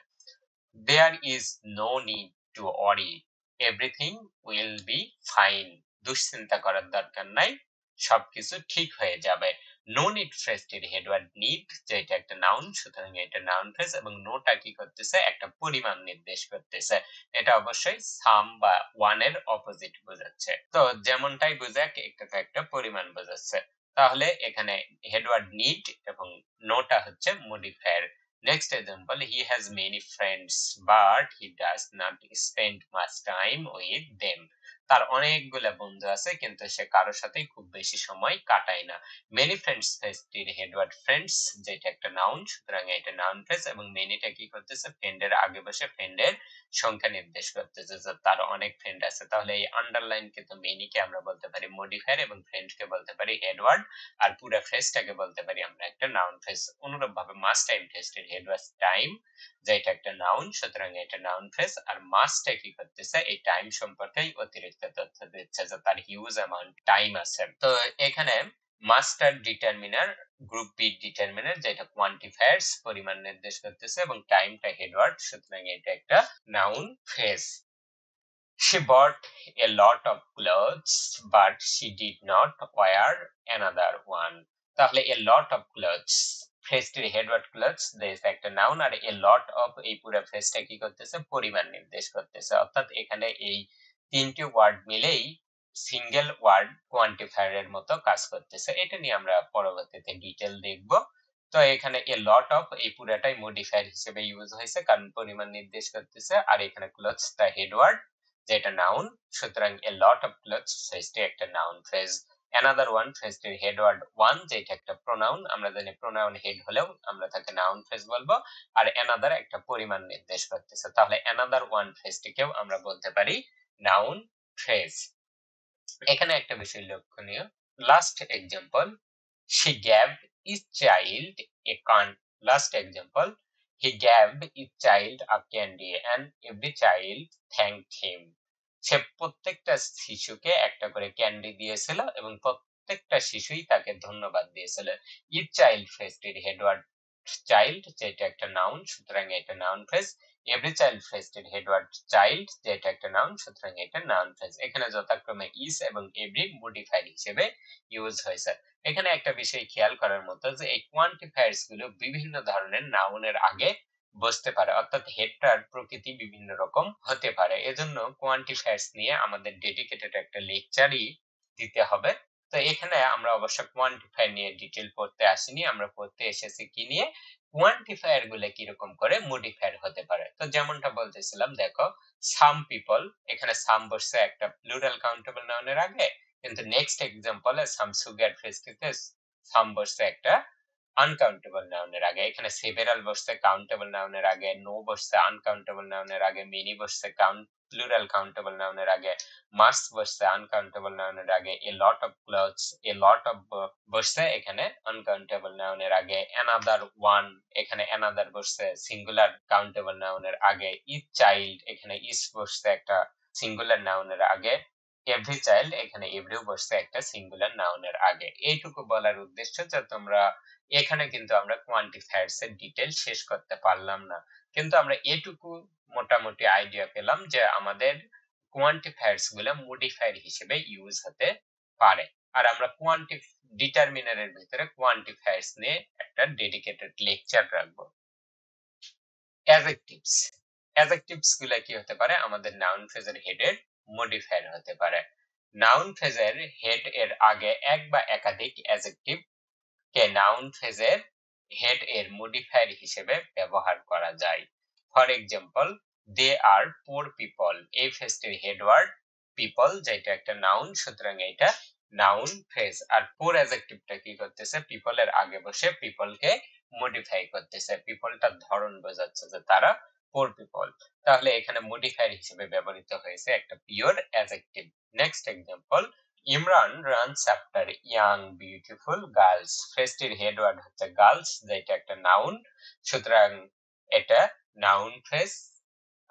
There is no need to worry, everything will be fine। দুশ্চিন্তা করার দরকার নাই, সবকিছু ঠিক হয়ে যাবে। নো নিড ফ্রেজটির হেডওয়ার্ড নিড, যেটা একটা নাউন, সুতরাং এটা নাউন ফ্রেজ এবং নোটা কি করতেছে একটা পরিমাণ নির্দেশ করতেছে। এটা অবশ্যই সাম বা ওয়ান এর অপোজিট বোঝাচ্ছে। তো যেমনটাই বোঝাক একটা একটা পরিমাণ বোঝাচ্ছে। তাহলে এখানে হেডওয়ার্ড নিড এবং নোটা হচ্ছে modifier. Next example, he has many friends but he does not spend much time with them। তার অনেকগুলা বন্ধু আছে কিন্তু সে কারোর সাথে খুব বেশি সময় কাটায় না। many friends ফ্রেজটির হেডওয়ার্ড ফ্রেন্ডস, যেটা একটা নাউন, সুতরাং এটা নাউন ফ্রেজ এবং মেনিটা কি করতেছে ফ্রেন্ডের আগে বসে ফ্রেন্ডের সংখ্যা নির্দেশ করতেছে, যে তার অনেক ফ্রেন্ড আছে। তাহলে এই আন্ডারলাইন কিন্তু মেনিকে আমরা বলতে পারি মডিফায়ার এবং ফ্রেন্ডকে বলতে পারি হেডওয়ার্ড, আর পুরো ফ্রেজটাকে বলতে পারি আমরা একটা নাউন ফ্রেজ। অনুরূপভাবে মাস টাইম ফ্রেজটির হেডওয়ার্ড টাইম, যেটা একটা নাউন, সুতরাং এটা নাউন ফ্রেজ। আর মাসটা কি করতেছে এই টাইম সম্পর্কেই অতিরিক্ত তথ্য দিচ্ছে, যে তার হিউজ অ্যামাউন্ট টাইম আছে। তো এখানে master determiner, group B determiner, যেটা কোয়ান্টিফায়ার্স পরিমাণ নির্দেশ করতেছে এবং টাইমটা হেডওয়ার্ড, সুতরাং এটা একটা noun phrase. She bought a lot of clothes but she did not wear another one। তাহলে a lot of clothes ফ্রেজটির হেডওয়ার্ড ক্লথস দিস একটা নাউন, আর a lot of এই পুরো ফ্রেজটা কি করতেছে পরিমাণ নির্দেশ করতেছে, অর্থাৎ এখানে এই তিনটি ওয়ার্ড মিলেই সিঙ্গেল ওয়ার্ড কোয়ান্টিফায়ার এর মতো কাজ করতেছে। এটা নিয়ে আমরা পরবর্তীতে ডিটেইল দেখব। তো এখানে a lot of এই পুরোটাই মডিফায়ার হিসেবে ইউজ হয়েছে, কারণ পরিমাণ নির্দেশ করতেছে, আর এখানে ক্লথস টা হেডওয়ার্ড যেটা নাউন, সুতরাং a lot of clothes ফ্রেজটি একটা নাউন ফ্রেজ। another one ফ্রেজটির হেডওয়ার্ড ওয়ান, যেটা একটা প্রোনাউন, আমরা জানি প্রোনাউন হেড হলেও আমরা তাকে নাউন ফ্রেজ বলবো, আর another একটা পরিমাণ নির্দেশ করতেছে, তাহলে another one ফ্রেজটিকেও আমরা বলতে পারি নাউন ফ্রেজ। এখানে একটা বিষয় লক্ষণীয়, last example, she gave each child a can last example, he gave each child a candy and every child thanked him। সে প্রত্যেকটা শিশুকে একটা করে ক্যান্ডি দিয়েছিল এবং প্রত্যেকটা শিশুই তাকে ধন্যবাদ দিয়েছিল। ইচ চাইল্ড ফেস্ট এর হেডওয়ার্ড চাইল্ড, যেটা একটা নাউন, সুতরাং এটা noun phrase. Every child fest এর হেডওয়ার্ড চাইল্ড, যেটা একটা নাউন, সুতরাং এটা নাউন ফ্রেজ। এখানে যথাক্রমে ইজ এবং এভরি মডিফায়ার হিসেবে ইউজ হয়েছে। এখানে একটা বিষয় খেয়াল করার মতো যে এই কোয়ান্টিফায়ার্স গুলো বিভিন্ন ধরনের নাউনের আগে বসতে পারে, অর্থাৎ হেডটার প্রকৃতি বিভিন্ন রকম হতে পারে। এজন্য কোয়ান্টিফায়ার্স নিয়ে আমাদের ডেডিকেটেড একটা লেকচারই দিতে হবে। তো এখানে আমরা অবশ্য কোয়ান্টিফায়ার নিয়ে ডিটেল পড়তে আসিনি, আমরা পড়তে এসেছি কি নিয়ে, কোয়ান্টিফায়ার গুলো কিরকম করে মডিফায়ার হতে পারে। তো যেমনটা বলতেছিলাম, দেখো সাম পিপল, এখানে সাম বসছে একটা প্লুরাল কাউন্টেবল নাউনের আগে, কিন্তু নেক্সট এক্সাম্পলে সাম সুগার ফেস্টিতে সাম বসছে একটা আনকাউন্টেবল নাউনের আগে। এখানে সেভেরাল বসছে কাউন্টেবল নাউনের আগে, নো বসছে আনকাউন্টেবল নাউনের আগে, মেনি বসছে প্লুরাল কাউন্টেবল নাউনের আগে, মাস্ট বসছে আনকাউন্টেবল নাউনের আগে, a lot of clothes, a lot of বসছে এখানে আনকাউন্টেবল নাউনের আগে, অ্যানাদার ওয়ান, এখানে অ্যানাদার বসছে সিঙ্গুলার কাউন্টেবল নাউনের আগে, ইচ চাইল্ড, এখানে ইস বসছে একটা সিঙ্গুলার নাউনের আগে, এভরি চাইল্ড, এখানে এভরিও বসছে একটা সিঙ্গুলার নাউনের আগে। এইটুকু বলার উদ্দেশ্য যে তোমরা এখানে কিন্তু আমরা কোয়ান্টিফায়ার্স এর ডিটেল শেষ করতে পারলাম না, কিন্তু আমরা এটুকু মোটামুটি আইডিয়া পেলাম যে আমাদের কোয়ান্টিফায়ার্স গুলো মডিফায়ার হিসেবে ইউজ হতে পারে। আর আমরা ডিটারমিনারের ভিতরে কোয়ান্টিফায়ার্স নিয়ে একটা ডেডিকেটেড লেকচার রাখবো। অ্যাডজেক্টিভস, অ্যাডজেক্টিভস গুলো কি হতে পারে, আমাদের নাউন ফ্রেজের হেডের মডিফায়ার হতে পারে। নাউন ফ্রেজের হেড এর আগে এক বা একাধিক অ্যাডজেক্টিভ কে নাউন ফ্রেজের হেড এর মডিফায়ার হিসেবে ব্যবহার করা যায়। ফর এক্সাম্পল, দে আর পুর পিপল, এই ফ্রেজটির হেড ওয়ার্ড পিপল, যেটা একটা নাউন, সুতরাং এটা নাউন ফ্রেজ। আর পুর অ্যাডজেক্টিভটা কি করতেছে, পিপল এর আগে বসে পিপলকে মডিফাই করতেছে, পিপলটার ধরন বোঝাচ্ছে যে তারা পুর পিপল, তাহলে এখানে মডিফায়ার হিসেবে ব্যবহৃত হয়েছে একটা pure adjective. Next example, Imran runs after young beautiful girls, ফ্রেজটির হেড ওয়ার্ড হচ্ছে গার্লস, যেটা একটা নাউন, সুতরাং এটা নাউন ফ্রেজ।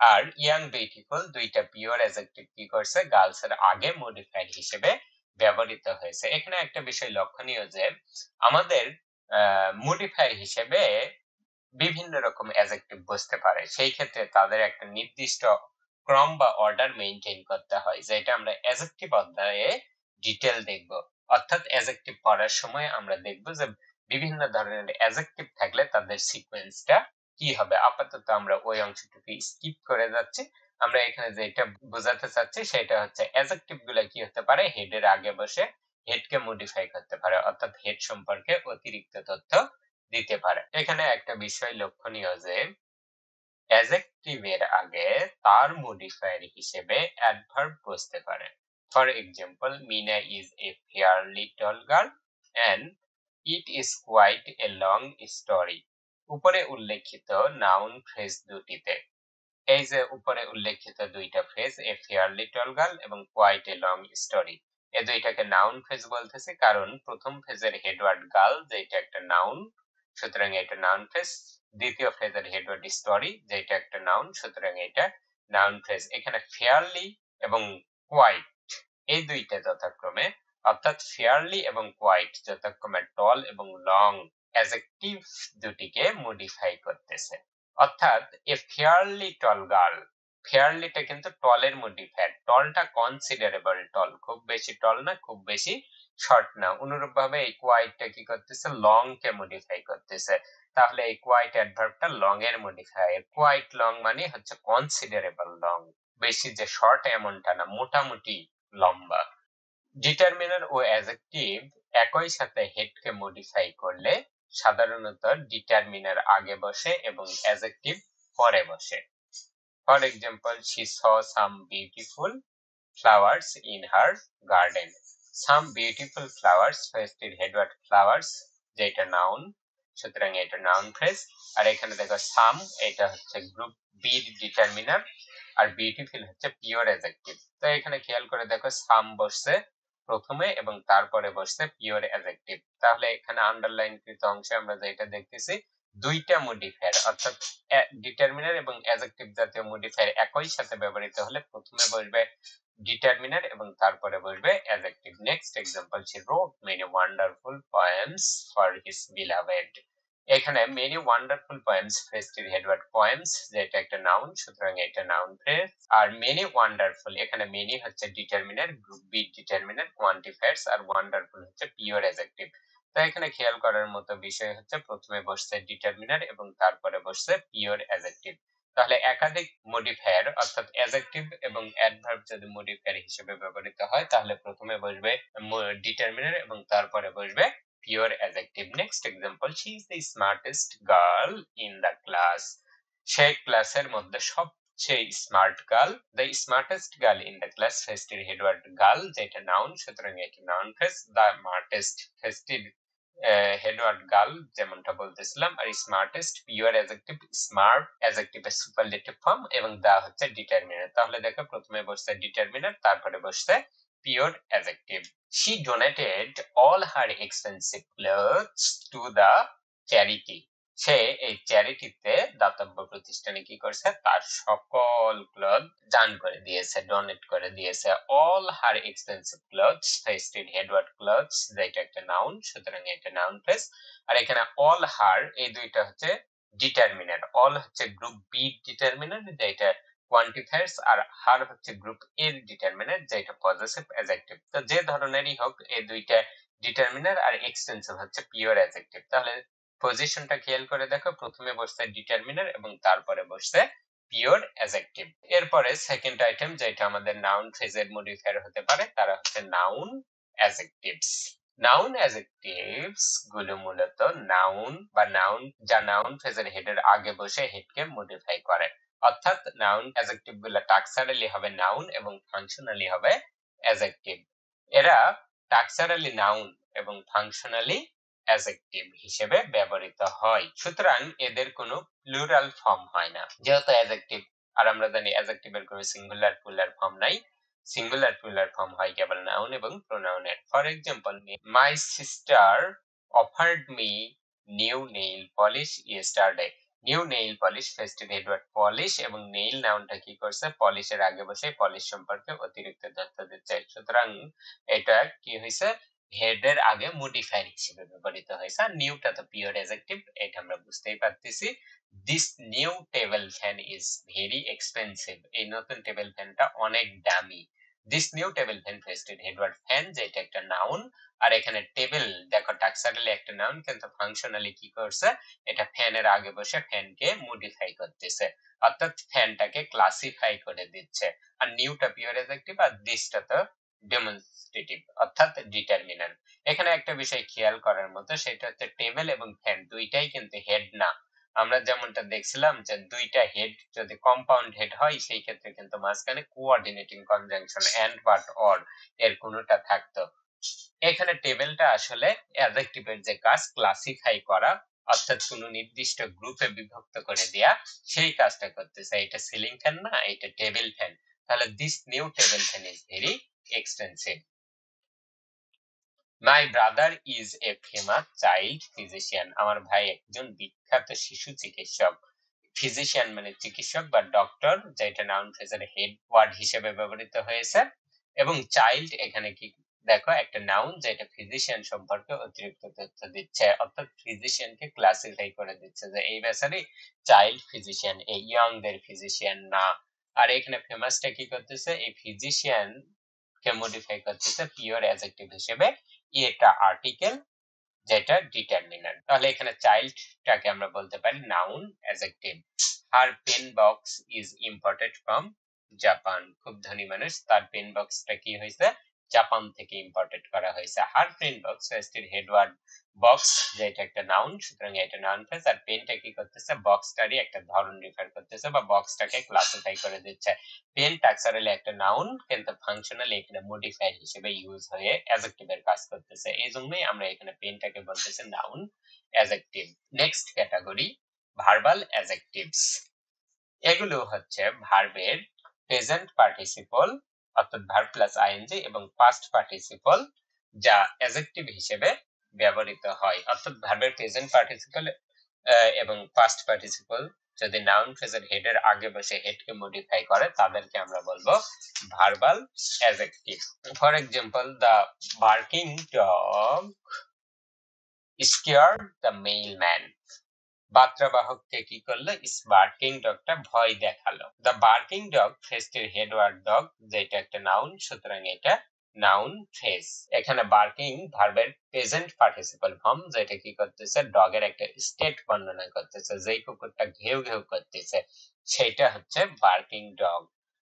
আর ইয়াং বিউটিফুল দুইটা পিওর অ্যাডজেক্টিভ কি করছে, গার্লস এর আগে মডিফায়ার হিসেবে ব্যবহৃত হয়েছে। এখানে একটা বিষয় লক্ষণীয় যে আমাদের মডিফায়ার হিসেবে বিভিন্ন রকম অ্যাডজেক্টিভ বসতে পারে, সেই ক্ষেত্রে তাদের একটা নির্দিষ্ট ক্রম বা অর্ডার মেইনটেইন করতে হয়, যেটা আমরা অ্যাডজেক্টিভ অধ্যায়ে ডিটেল দেখব। অর্থাৎ অ্যাডজেক্টিভ পড়ার সময় আমরা দেখব যে বিভিন্ন ধরনের অ্যাডজেক্টিভ থাকলে তাদের সিকোয়েন্সটা কি হবে। আপাতত আমরা ওই অংশটুকু স্কিপ করে যাচ্ছি। আমরা এখানে যেটা বোঝাতে চাচ্ছি সেটা হচ্ছে অ্যাডজেক্টিভ গুলা কি হতে পারে, হেডের আগে বসে হেডকে মডিফাই করতে পারে, অর্থাৎ হেড সম্পর্কে অতিরিক্ত তথ্য দিতে পারে। এখানে একটা বিষয় লক্ষণীয় যে অ্যাডজেক্টিভের আগে তার মডিফায়ার হিসেবে অ্যাডভার্ব বসতে পারে। For example, Meena is a fairly tall girl and it is quite a long story. উপরে উল্লেখিত নাউন ফ্রেজ দুটিতে, এই যে উপরে উল্লেখিত দুইটা ফ্রেজ, এ ফেয়ারলি টল গার্ল এবং কোয়াইট এ লং স্টোরি, এই দুইটাকে নাউন ফ্রেজ বলতেছে কারণ প্রথম ফ্রেজের হেডওয়ার্ড গার্ল, যেটা একটা নাউন, সুতরাং এটা নাউন ফ্রেজ। দ্বিতীয় ফ্রেজের হেডওয়ার্ড স্টোরি, যেটা একটা নাউন, সুতরাং এটা নাউন ফ্রেজ। এখানে ফেয়ারলি এবং কোয়াইট এই দুইটা যথাক্রমে, অর্থাৎ ফেয়ারলি এবং কোয়াইট যথাক্রমে টল এবং লং অ্যাডজেক্টিভ দুটিকে মডিফাই করতেছে। অর্থাৎ এ ফেয়ারলি টল গার্ল, ফেয়ারলিটা কিন্তু টলের মডিফায়ার, টলটা কনসিডারেবল টল, খুব বেশি টল না, খুব বেশি শর্ট না। অনুরূপ ভাবে এই কোয়াইটটা কি করতেছে, লং কে মডিফাই করতেছে, তাহলে এই কোয়াইট অ্যাডভার্বটা লং এর মডিফায়ার। কোয়াইট লং মানে হচ্ছে কনসিডারেবল লং, বেশি যে শর্ট এমনটা না, মোটামুটি লম্বা। ডিটারমিনার ও অ্যাডজেক্টিভ একই সাথে হেডকে মডিফাই করলে সাধারণত ডিটারমিনার আগে বসে এবং অ্যাডজেক্টিভ পরে বসে। For example, she saw some beautiful flowers in her garden. Some beautiful flowers, ফ্রেজটির হেডওয়ার্ড ফ্লাওয়ার্স, যেটা নাউন, সুতরাং এটা নাউন ফ্রেজ। আর এখানে দেখো সাম, এটা হচ্ছে গ্রুপ বি ডিটারমিনার, আর বিউটিফুল হচ্ছে পিওর অ্যাডজেক্টিভ। তো এখানে খেয়াল করে দেখো সাম বসছে প্রথমে এবং তারপরে বসছে পিওর অ্যাডজেক্টিভ, তাহলে এখানে আন্ডারলাইন কৃত অংশে আমরা যেটা দেখতেছি, দুইটা মডিফায়ার অর্থাৎ ডিটারমিনার এবং অ্যাডজেক্টিভ জাতীয় মডিফায়ার একই সাথে ব্যবহৃত হলে প্রথমে বসবে ডিটারমিনার এবং তারপরে বসবে অ্যাডজেক্টিভ। নেক্সট এক্সাম্পল ছিল wrote many wonderful poems for his beloved। এখানে many wonderful poems ফ্রেজটির হেডওয়ার্ড poems যেটা একটা নাউন, সুতরাং এটা নাউন ফ্রেজ। আর many wonderful, এখানে many হচ্ছে determiner, group B determiner, quantifiers, আর ওয়ান্ডারফুল হচ্ছে পিওর অ্যাডজেক্টিভ। তো এখানে খেয়াল করার মতো বিষয় হচ্ছে প্রথমে বসছে ডিটারমিনার এবং তারপরে বসছে পিওর অ্যাডজেক্টিভ। তাহলে একাধিক মডিফায়ার অর্থাৎ অ্যাডজেক্টিভ এবং অ্যাডভার্ব যদি মডিফায়ার হিসেবে ব্যবহৃত হয় তাহলে প্রথমে বসবে ডিটারমিনার এবং তারপরে বসবে pure adjective. Next example, she is the smartest girl in the class. সে ক্লাসের মধ্যে সবচেয়ে smart girl. The smartest girl in the class ফ্রেজটির হেডওয়ার্ড গার্ল যেটা নাউন, সুতরাং এটা নাউন ফ্রেজ। দ্য স্মার্টেস্ট ফ্রেজটির হেডওয়ার্ড গার্ল যেমনটা বলতেছিলাম, আর স্মার্টেস্ট পিওর অ্যাডজেক্টিভ, স্মার্ট অ্যাডজেক্টিভের সুপারলেটিভ ফর্ম এবং দা হচ্ছে ডিটারমিনার। তাহলে দেখো প্রথমে বসছে ডিটারমিনার, তারপরে বসছে pure adjective. She donated all her expensive clothes to the charity। সে এই চ্যারিটিতে, দাতব্য প্রতিষ্ঠানে কি করছে, তার সকল ক্লথ দান করে দিয়েছে, ডোনেট করে দিয়েছে। অল হার এক্সপেন্সিভ ক্লথস, ফ্রেজটির হেডওয়ার্ড ক্লথস যেটা একটা নাউন, সুতরাং এটা নাউন ফ্রেজ। আর এখানে অল হার এই দুইটা হচ্ছে ডিটারমিনার। অল হচ্ছে গ্রুপ বি ডিটারমিনার যেটা কোয়ান্টিফায়ার্স, আর হার হচ্ছে গ্রুপ এর ডিটারমিনার যেটা পজেসিভ অ্যাডজেক্টিভ। তো যে ধরনেরই হোক এই দুইটা ডিটারমিনার আর এক্সটেন্সিভ হচ্ছে পিওর অ্যাডজেক্টিভ। তাহলে পজিশনটা খেয়াল করে দেখো, প্রথমে বসছে ডিটারমিনার এবং তারপরে বসছে পিওর অ্যাডজেক্টিভ। এরপরে সেকেন্ড আইটেম যেটা আমাদের নাউন ফ্রেজের মডিফায়ার হতে পারে তারা হচ্ছে নাউন অ্যাডজেক্টিভস। নাউন অ্যাডজেক্টিভস গুলো মূলত নাউন বা নাউন যা নাউন ফ্রেজের হেডের আগে বসে হেডকে মডিফাই করে। অর্থাৎ নাউন অ্যাডজেক্টিভ গুলো টাক্সারালি হবে নাউন এবং ফাংশনালি হবে অ্যাডজেক্টিভ। এরা টাক্সারালি নাউন এবং ফাংশনালি অ্যাডজেক্টিভ হিসেবে ব্যবহৃত হয়, সুতরাং এদের কোনো প্লুরাল ফর্ম হয় না। যেহেতু অ্যাডজেক্টিভ, আর আমরা জানি অ্যাডজেক্টিভের কোনো সিঙ্গুলার প্লুরাল ফর্ম নাই, সিঙ্গুলার প্লুরাল ফর্ম হয় কেবল নাউন এবং প্রোনাউনের। For example, my sister offered me new nail polish yesterday. New nail polish ফ্রেজটির হেডওয়ার্ড পলিশ এবং নেইল নাউনটা কি করছে, পলিশের আগে বসে পলিশ সম্পর্কে অতিরিক্ত তথ্য দিচ্ছে, সুতরাং এটা কি হয়েছে, হেডের আগে মডিফায়ার হিসেবে ব্যবহৃত হয়েছে। আর নিউটা তো পিওর অ্যাডজেক্টিভ, এটা আমরা বুঝতেই পারতেছি। This new table fan is very expensive. এই নতুন টেবিল ফ্যানটা অনেক দামি। দিস নিউ টেবিল ফ্যান ফ্রেজটির হেডওয়ার্ড ফ্যান যেটা একটা নাউন, আর এখানে টেবিল দেখো টাক্সারালি একটা নাউন কিন্তু ফাংশনালি কি করছে, এটা ফ্যানের আগে বসে ফ্যানকে মডিফাই করতেছে, অর্থাৎ ফ্যানটাকে ক্লাসিফাই করে দিচ্ছে। আর নিউটা পিওর অ্যাডজেক্টিভ আর দিসটা তো ডেমনস্ট্রেটিভ অর্থাৎ ডিটারমিনার। এখানে একটা বিষয় খেয়াল করার মতো, সেটা হচ্ছে টেবিল এবং ফ্যান দুইটাই কিন্তু হেড না। আমরা যেমনটা দেখছিলাম যে দুইটা হেড যদি কম্পাউন্ড হেড হয় সেই ক্ষেত্রে কিন্তু মাঝখানে coordinating conjunction and but or এর কোনোটা থাকতো। এখানে টেবিলটা আসলে অ্যাডজেক্টিভের যে কাজ ক্লাসিফাই করা, অর্থাৎ কোনো নির্দিষ্ট গ্রুপে বিভক্ত করে দেয়া, সেই কাজটা করতেছে। এটা সিলিং ফ্যান না, এটা টেবিল ফ্যান। তাহলে this new table fan is very expensive. My brother is a famous child physician. আমার ভাই একজন বিখ্যাত শিশু চিকিৎসক। ফিজিশিয়ান মানে চিকিৎসক বা ডক্টর, যেটা নাউন ফ্রেজের হেড ওয়ার্ড হিসেবে ব্যবহৃত হয়েছে। এবং চাইল্ড এখানে কি দেখো একটা নাউন যেটা ফিজিশিয়ান সম্পর্কে অতিরিক্ত তথ্য দিচ্ছে, অর্থাৎ ফিজিশিয়ানকে ক্লাসিফাই করে দিচ্ছে যে এই বেচারি চাইল্ড ফিজিশিয়ান, এই ইয়ংদের ফিজিশিয়ান না। আর এখানে ফেমাসটা কি করতেছে, এই ফিজিশিয়ান কে মডিফাই করতেছে পিওর অ্যাডজেক্টিভ হিসেবে, এটা আর্টিকেল যেটা ডিটারমিনার। তাহলে এখানে চাইল্ডটাকে আমরা বলতে পারি noun adjective. Her pen box is imported from Japan. খুব ধনী মানুষ, তার পেন বক্সটা কি হয়েছে, জাপান থেকে ইম্পোর্টেড করা হয়েছে। হার পেন বক্স এর হেডওয়ার্ড বক্স যেটা একটা নাউন, সুতরাং এটা নাউন ফ্রেজ। আর পেনটা কি করতেছে, বক্সটারই একটা ধরন রেফার করতেছে বা বক্সটাকে ক্লাসিফাই করে দিচ্ছে। পেন টাক্সারালি একটা নাউন কিন্তু ফাংশনালি এখানে মডিফায়ার হিসেবে ইউজ হয়ে অ্যাডজেক্টিভের কাজ করতেছে, এই জন্যই আমরা এখানে পেনটাকে বলতেছি noun adjective. Next category verbal adjectives. এগুলো হচ্ছে ভার্বের প্রেজেন্ট পার্টিসিপল অর্থাৎ ভার্ব প্লাস আইএনজি এবং পাস্ট পার্টিসিপল যা অ্যাডজেক্টিভ হিসেবে ব্যবহৃত হয়। অর্থাৎ ভার্বের প্রেজেন্ট পার্টিসিপল এবং পাস্ট পার্টিসিপল যদি নাউন ফ্রেজের হেডের আগে বসে হেডকে মডিফাই করে তাদেরকে আমরা বলবো verbal adjective. For example, the barking dog scared the mailman. বার্তাবাহককে কি করলো? বার্কিং ডগটা ভয় দেখালো। দ্য বার্কিং ডগ ফ্রেজটির হেডওয়ার্ড ডগ, যেটা একটা নাউন, সুতরাং এটা নাউন ফ্রেজ। এখানে বার্কিং ভার্বের প্রেজেন্ট পার্টিসিপল ফর্ম, যেটা কি করতেছে? ডগের একটা স্টেট বর্ণনা করতেছে, যেই কুকুরটা ঘেউ ঘেউ করতেছে সেটা হচ্ছে বার্কিং ডগ।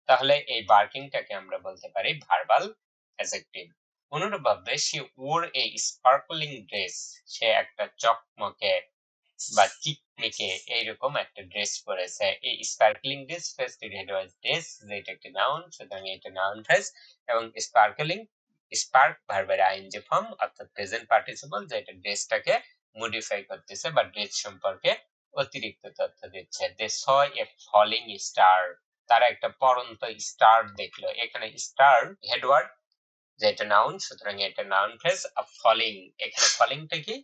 তাহলে এই বার্কিংটাকে আমরা বলতে পারি ভার্বাল অ্যাডজেক্টিভ। অনুরূপভাবে, সে ওর এ স্পার্কলিং ড্রেস, সে একটা চকমকে বা চিকমিকে এইরকম একটা ড্রেস পরেছে। এই স্পার্কলিং ড্রেস ফ্রেজটির হেড ওয়াজ ড্রেস, যেটা একটি নাউন, সুতরাং এটা নাউন ফ্রেজ। এবং স্পার্কলিং, স্পার্ক ভার্বের আইএনজি ফর্ম অর্থাৎ প্রেজেন্ট পার্টিসিপল, যেটা ড্রেসটাকে মডিফাই করতেছে বা ড্রেস সম্পর্কে অতিরিক্ত তথ্য দিচ্ছে। দে স এ ফলিং স্টার, তারা একটা পড়ন্ত স্টার দেখলো। এখানে স্টার হেডওয়ার্ড, যেটা নাউন, সুতরাং এটা নাউন ফ্রেজ। ফলিং, এখানে ফলিংটা কি?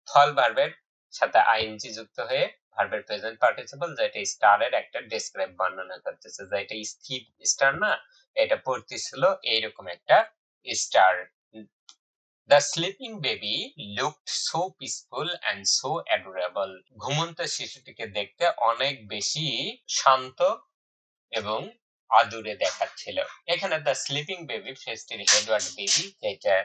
ফল ভার্বের সাথে আইএনজি যুক্ত হয়ে ভার্বের প্রেজেন্ট পার্টিসিপল, যেটা স্টারের একটা ডেসক্রাইব বর্ণনা করতেছে, যেটা স্থির স্টার না, এটা পড়তেছিল এইরকম একটা star. The sleeping baby looked so peaceful and so adorable. ঘুমন্ত শিশুটিকে দেখতে অনেক বেশি শান্ত এবং আদুরে দেখাচ্ছিল। এখানে দ্য স্লিপিং বেবি ফ্রেজটির হেডওয়ার্ড বেবি, যেটা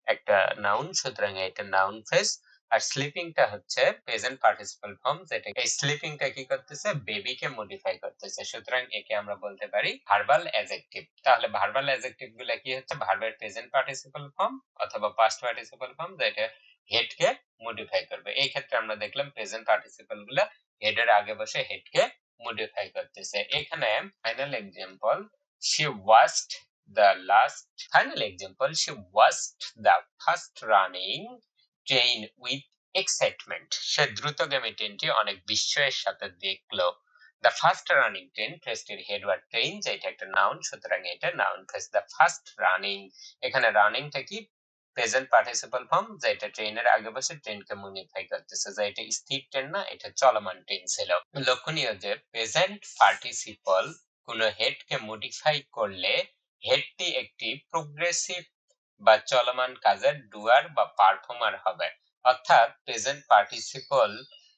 একটা নাউন, সুতরাং এটা নাউন ফ্রেজ। আর স্লিপিংটা হচ্ছে প্রেজেন্ট পার্টিসিপল ফর্ম, যেটা এই স্লিপিংটা কি করতেছে? বেবিকে মডিফাই করতেছে, সুতরাং একে আমরা বলতে পারি ভার্বাল অ্যাডজেক্টিভ। তাহলে ভার্বাল অ্যাডজেক্টিভ গুলা কি হচ্ছে? ভার্বের প্রেজেন্ট পার্টিসিপল ফর্ম অথবা পাস্ট পার্টিসিপল ফর্ম, যেটা হেডকে মডিফাই করবে। এই ক্ষেত্রে আমরা দেখলাম প্রেজেন্ট পার্টিসিপল গুলা হেডের আগে বসে হেডকে মডিফাই করতেছে। এখানে final example, she watched the last final example, she watched the first running train with excitement. সে দ্রুতগামী ট্রেনটি অনেক বিস্ময়ের সাথে দেখলো। দ্য ফার্স্ট রানিং ট্রেন ফ্রেজটির হেডওয়ার্ড ট্রেন, যেটা একটা নাউন, সুতরাং এটা noun phrase. The first running, এখানে রানিংটা কি? প্রেজেন্ট পার্টিসিপল ফর্ম, যেটা ট্রেনের আগে বসে ট্রেনকে মডিফাই করতেছে, যে এটা স্থির ট্রেন না, এটা চলমান ট্রেন ছিল। লক্ষণীয় যে প্রেজেন্ট পার্টিসিপল কোন হেডকে মডিফাই করলে হেডটি একটি প্রোগ্রেসিভ বা চলমান কাজের ডুয়ার বা পারফর্মার হবে। অর্থাৎ প্রেজেন্ট পার্টিসিপল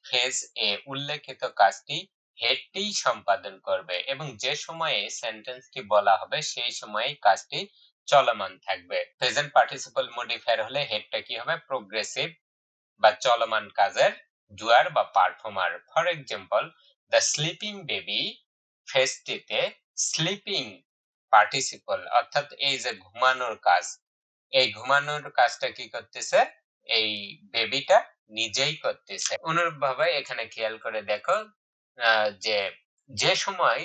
ফ্রেজ এ উল্লেখিত কাজটি হেডটি সম্পাদন করবে এবং যে সময়ে সেন্টেন্সটি বলা হবে সেই সময়ে কাজটি চলমান থাকবে। প্রেজেন্ট পার্টিসিপল মডিফায়ার হলে হেডটা কি হবে? প্রোগ্রেসিভ বা চলমান কাজের ডুয়ার বা performer. For example, the sleeping baby ফ্রেজটিতে স্লিপিং পার্টিসিপল অর্থাৎ এই যে ঘুমানোর কাজ, এই ঘুমানোর কাজটা কি করতেছে? এই বেবিটা নিজেই করতেছে। অনুরূপভাবে এখানে খেয়াল করে দেখো যে যে সময়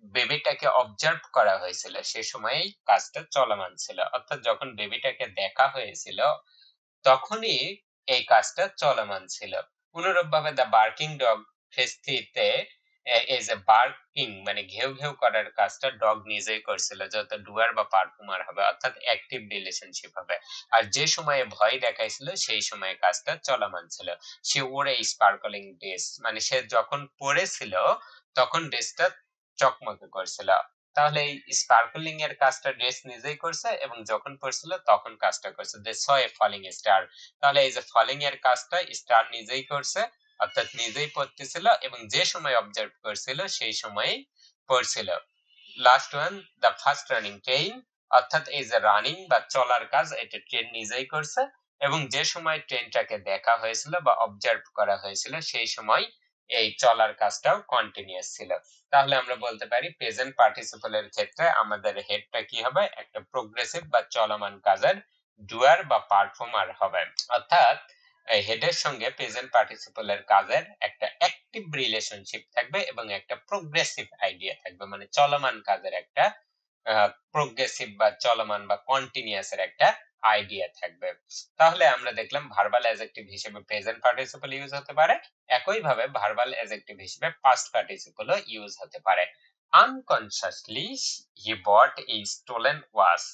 বেবিটাকে অবজার্ভ করা হয়েছিল সে সময়ই কাজটা চলমান ছিল, অর্থাৎ যখন বেবিটাকে দেখা হয়েছিল তখনই এই কাজটা চলমান ছিল। অনুরূপভাবে দ্য বার্কিং ডগ ফ্রেজটিতে এই যে বার্কিং মানে ঘেউ ঘেউ করার কাজটা ডগ নিজেই করছিল, যত ডুয়ার বা পারফর্মার হবে, অর্থাৎ অ্যাক্টিভ রিলেশনশিপ হবে। আর যে সময়ে ভয় দেখাইছিল সেই সময়ে কাজটা চলমান ছিল। সে ওরে স্পার্কলিং ড্রেস, মানে সে যখন পড়েছিল তখন ড্রেসটা চকমকে করছিল। তাহলে এই স্পার্কলিং এর কাজটা ড্রেস নিজেই করছে এবং যখন পড়ছিল তখন কাজটা করছে। দে স এ ফলিং স্টার, তাহলে এই যে ফলিং এর কাজটা স্টার নিজেই করছে, অর্থাৎ নিজেই পড়তেছিল এবং যে সময় অবজার্ভ করছিল সেই সময়ই পড়ছিল। Last one, the first running train, অর্থাৎ এই যে রানিং বা চলার কাজ এটা ট্রেন নিজেই করছে এবং যে সময় ট্রেনটাকে দেখা হয়েছিল বা অবজার্ভ করা হয়েছিল সেই সময় এই চলার কাজটাও কন্টিনিউয়াস ছিল। তাহলে আমরা বলতে পারি প্রেজেন্ট পার্টিসিপলের ক্ষেত্রে আমাদের হেডটা কি হবে? একটা প্রোগ্রেসিভ বা চলমান কাজের ডুয়ার বা পারফর্মার হবে। অর্থাৎ হেডের সঙ্গে প্রেজেন্ট পার্টিসিপলের কাজের একটা অ্যাক্টিভ রিলেশনশিপ থাকবে এবং একটা প্রোগ্রেসিভ আইডিয়া থাকবে, মানে চলমান কাজের একটা প্রোগ্রেসিভ বা চলমান বা কন্টিনিউয়াস এর একটা আইডিয়া থাকবে। তাহলে আমরা দেখলাম ভার্বাল অ্যাডজেক্টিভ হিসেবে প্রেজেন্ট পার্টিসিপল ইউজ হতে পারে, একই ভাবে ভার্বাল অ্যাডজেক্টিভ হিসেবে পাস্ট পার্টিসিপলও ইউজ হতে পারে। আনকনসিয়াসলি হি বট এ স্টোলেন ওয়াচ,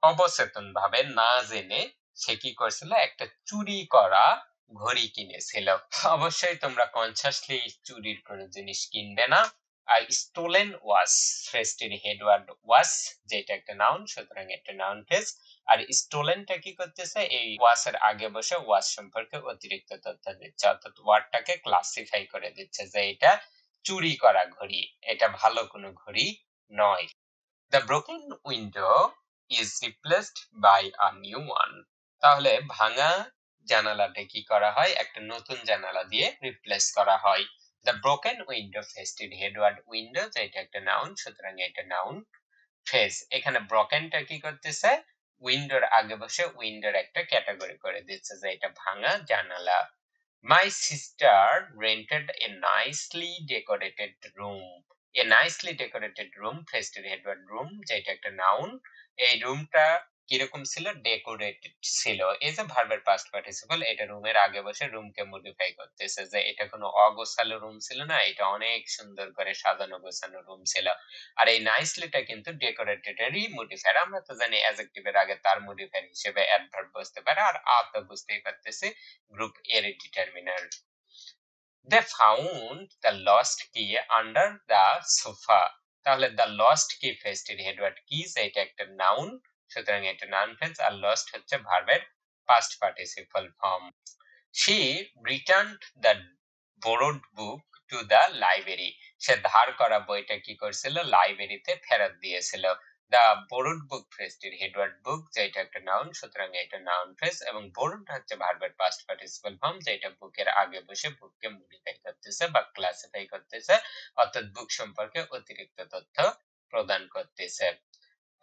অবচেতন ভাবে না জেনে সে কি করছিল? একটা চুরি করা ঘড়ি কিনেছিল। অবশ্যই তোমরা কনসিয়াসলি চুরির কোনো জিনিস কিনবে না। আর স্টোলেন ওয়াচ, ফ্রেজটির হেডওয়ার্ড ওয়াচ যেটা একটা নাউন, সুতরাং একটা নাউন ফ্রেজ। আর স্টোলেনটা কি করতেছে, এই ওয়াচের আগে বসে ওয়াচ সম্পর্কে অতিরিক্ত তথ্য দিচ্ছে, অর্থাৎ ওয়ার্ডটাকে ক্লাসিফাই করে দিচ্ছে যে এটা চুরি করা ঘড়ি, এটা ভালো কোনো ঘড়ি নয়। The broken window is replaced by a new one. তাহলে ভাঙা জানালাটা কি করা হয়, একটা নতুন জানালা দিয়ে রিপ্লেস করা হয়। The broken window ফ্রেজটির হেডওয়ার্ড উইন্ডো যেটা একটা নাউন, সুতরাং এটা নাউন ফ্রেজ। এখানে ব্রকেনটা কি করতেছে, উইন্ডোর আগে বসে উইন্ডোর একটা ক্যাটাগরি করে দিচ্ছে যে এটা ভাঙা জানালা। My sister rented a nicely decorated room. A nicely decorated room ফ্রেজটির হেডওয়ার্ড রুম যেটা একটা নাউন। এই রুমটা কিরকম ছিল, ডেকোরেটেড ছিল। এই যে ভার্বের পাস্ট পার্টিসিপল, এটা রুমের আগে বসে রুমকে মডিফাই করতেছে যে এটা কোনো অগোছালো রুম ছিল না, এটা অনেক সুন্দর করে সাজানো গোছানো রুম ছিল। আর এই নাইসলিটা কিন্তু ডেকোরেটেড এরই মডিফায়ার। আমরা তো জানি অ্যাডজেক্টিভের আগে তার মডিফায়ার হিসেবে অ্যাডভার্ব বসতে পারে, আর আ তো বুঝতেই পারতেছি গ্রুপ এর determiner. They found the lost key under the sofa. তাহলে দ্য লস্ট কি ফ্রেজটির হেডওয়ার্ড কিজ, এটা একটা নাউন, সুতরাং এটা নাউন ফ্রেজ। আর লস্ট হচ্ছে ভার্বের past participle form. She returned the borrowed book to the library. সে ধার করা বইটা কি করছিল, লাইব্রেরিতে ফেরত দিয়েছিল। দ্য borrowed book ফ্রেজটির হেডওয়ার্ড বুক যেটা একটা নাউন, সুতরাং এটা নাউন ফ্রেজ। এবং borrowed হচ্ছে ভার্বের পাস্ট পার্টিসিপল ফর্ম যেটা বুকের আগে বসে বুককে মডিফাই করতেছে বা ক্লাসিফাই করতেছে, অর্থাৎ বুক সম্পর্কে অতিরিক্ত তথ্য প্রদান করতেছে।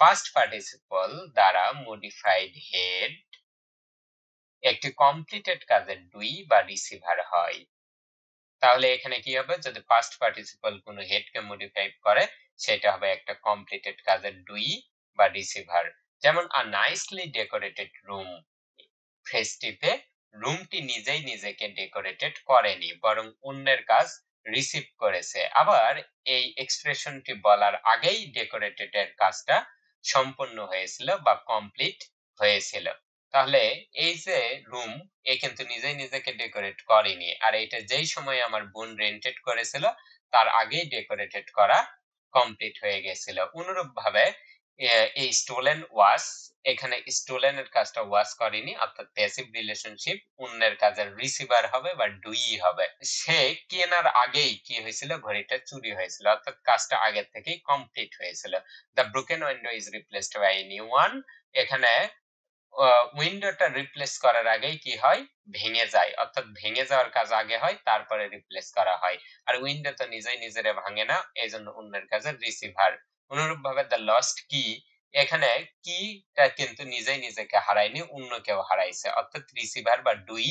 পাস্ট পার্টিসিপল দ্বারা মডিফাইড হেড একটি কমপ্লিটেড কাজের ডুই বা রিসিভার হয়। তাহলে এখানে কি হবে, যদি পাস্ট পার্টিসিপল কোনো হেডকে মডিফাই করে সেটা হবে একটা কমপ্লিটেড কাজের ডুই বা রিসিভার। যেমন আ নাইসলি ডেকোরেটেড রুম ফ্রেজটিতে রুমটি নিজেই নিজেকে ডেকোরেটেড করেনি, বরং অন্যের কাজ রিসিভ করেছে। আবার এই এক্সপ্রেশনটি বলার আগেই ডেকোরেটেড এর কাজটা সম্পন্ন হয়েছিল বা কমপ্লিট হয়েছিল। তাহলে এই যে রুম, এ কিন্তু নিজেই নিজেকে ডেকোরেট করেনি, আর এটা যেই সময় আমার বোন রেন্টেড করেছিল তার আগেই ডেকোরেটেড করা কমপ্লিট হয়ে গেছিল। অনুরূপ ভাবে এই স্টোলেন ওয়াজ, এখানে স্টোলেন এর কাজটা ওয়াজ করেনি, অর্থাৎ প্যাসিভ রিলেশনশিপ, অন্যের কাজের রিসিভার হবে বা ডুই হবে। সে কেনার আগেই কি হয়েছিল, ঘড়িটা চুরি হয়েছিল, অর্থাৎ কাজটা আগে থেকেই কমপ্লিট হয়েছিল। The broken window is replaced by a new one. এখানে উইন্ডোটা রিপ্লেস করার আগেই কি হয়, ভেঙে যায়, অর্থাৎ ভেঙে যাওয়ার কাজ আগে হয় তারপরে রিপ্লেস করা হয়। আর উইন্ডো তো নিজেই নিজেরে ভাঙে না, এজন্য অন্যের কাছে রিসিভার। অনুরূপ ভাবে দ্য লস্ট কি, এখানে কিটা কিন্তু নিজেই নিজেকে হারায়নি, অন্য কেউ হারাইছে, অর্থাৎ রিসিভার বা ডুই।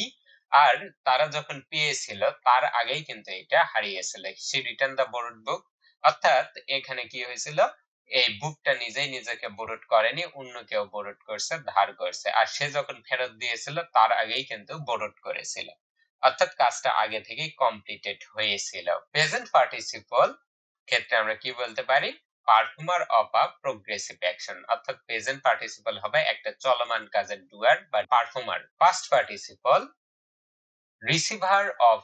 আর তারা যখন পেয়েছিল তার আগেই কিন্তু এটা হারিয়েছিল। সে রিটার্ন দ্য বোরড বুক, অর্থাৎ এখানে কি হয়েছিল, এই বুকটা নিজেই নিজেকে বোরড করেনি, অন্য কেউ বোরড করছে, ধার করছে। আর সে যখন ফেরত দিয়েছিল তার আগেই কিন্তু বোরড করেছিল, অর্থাৎ কাজটা আগে থেকেই কমপ্লিটেড হয়েছিল। প্রেজেন্ট পার্টিসিপল ক্ষেত্রে আমরা কি বলতে পারি, performer of a progressive action, অর্থাৎ প্রেজেন্ট পার্টিসিপল হবে একটা চলমান কাজের ডুয়ার বা performer. Past participle receiver of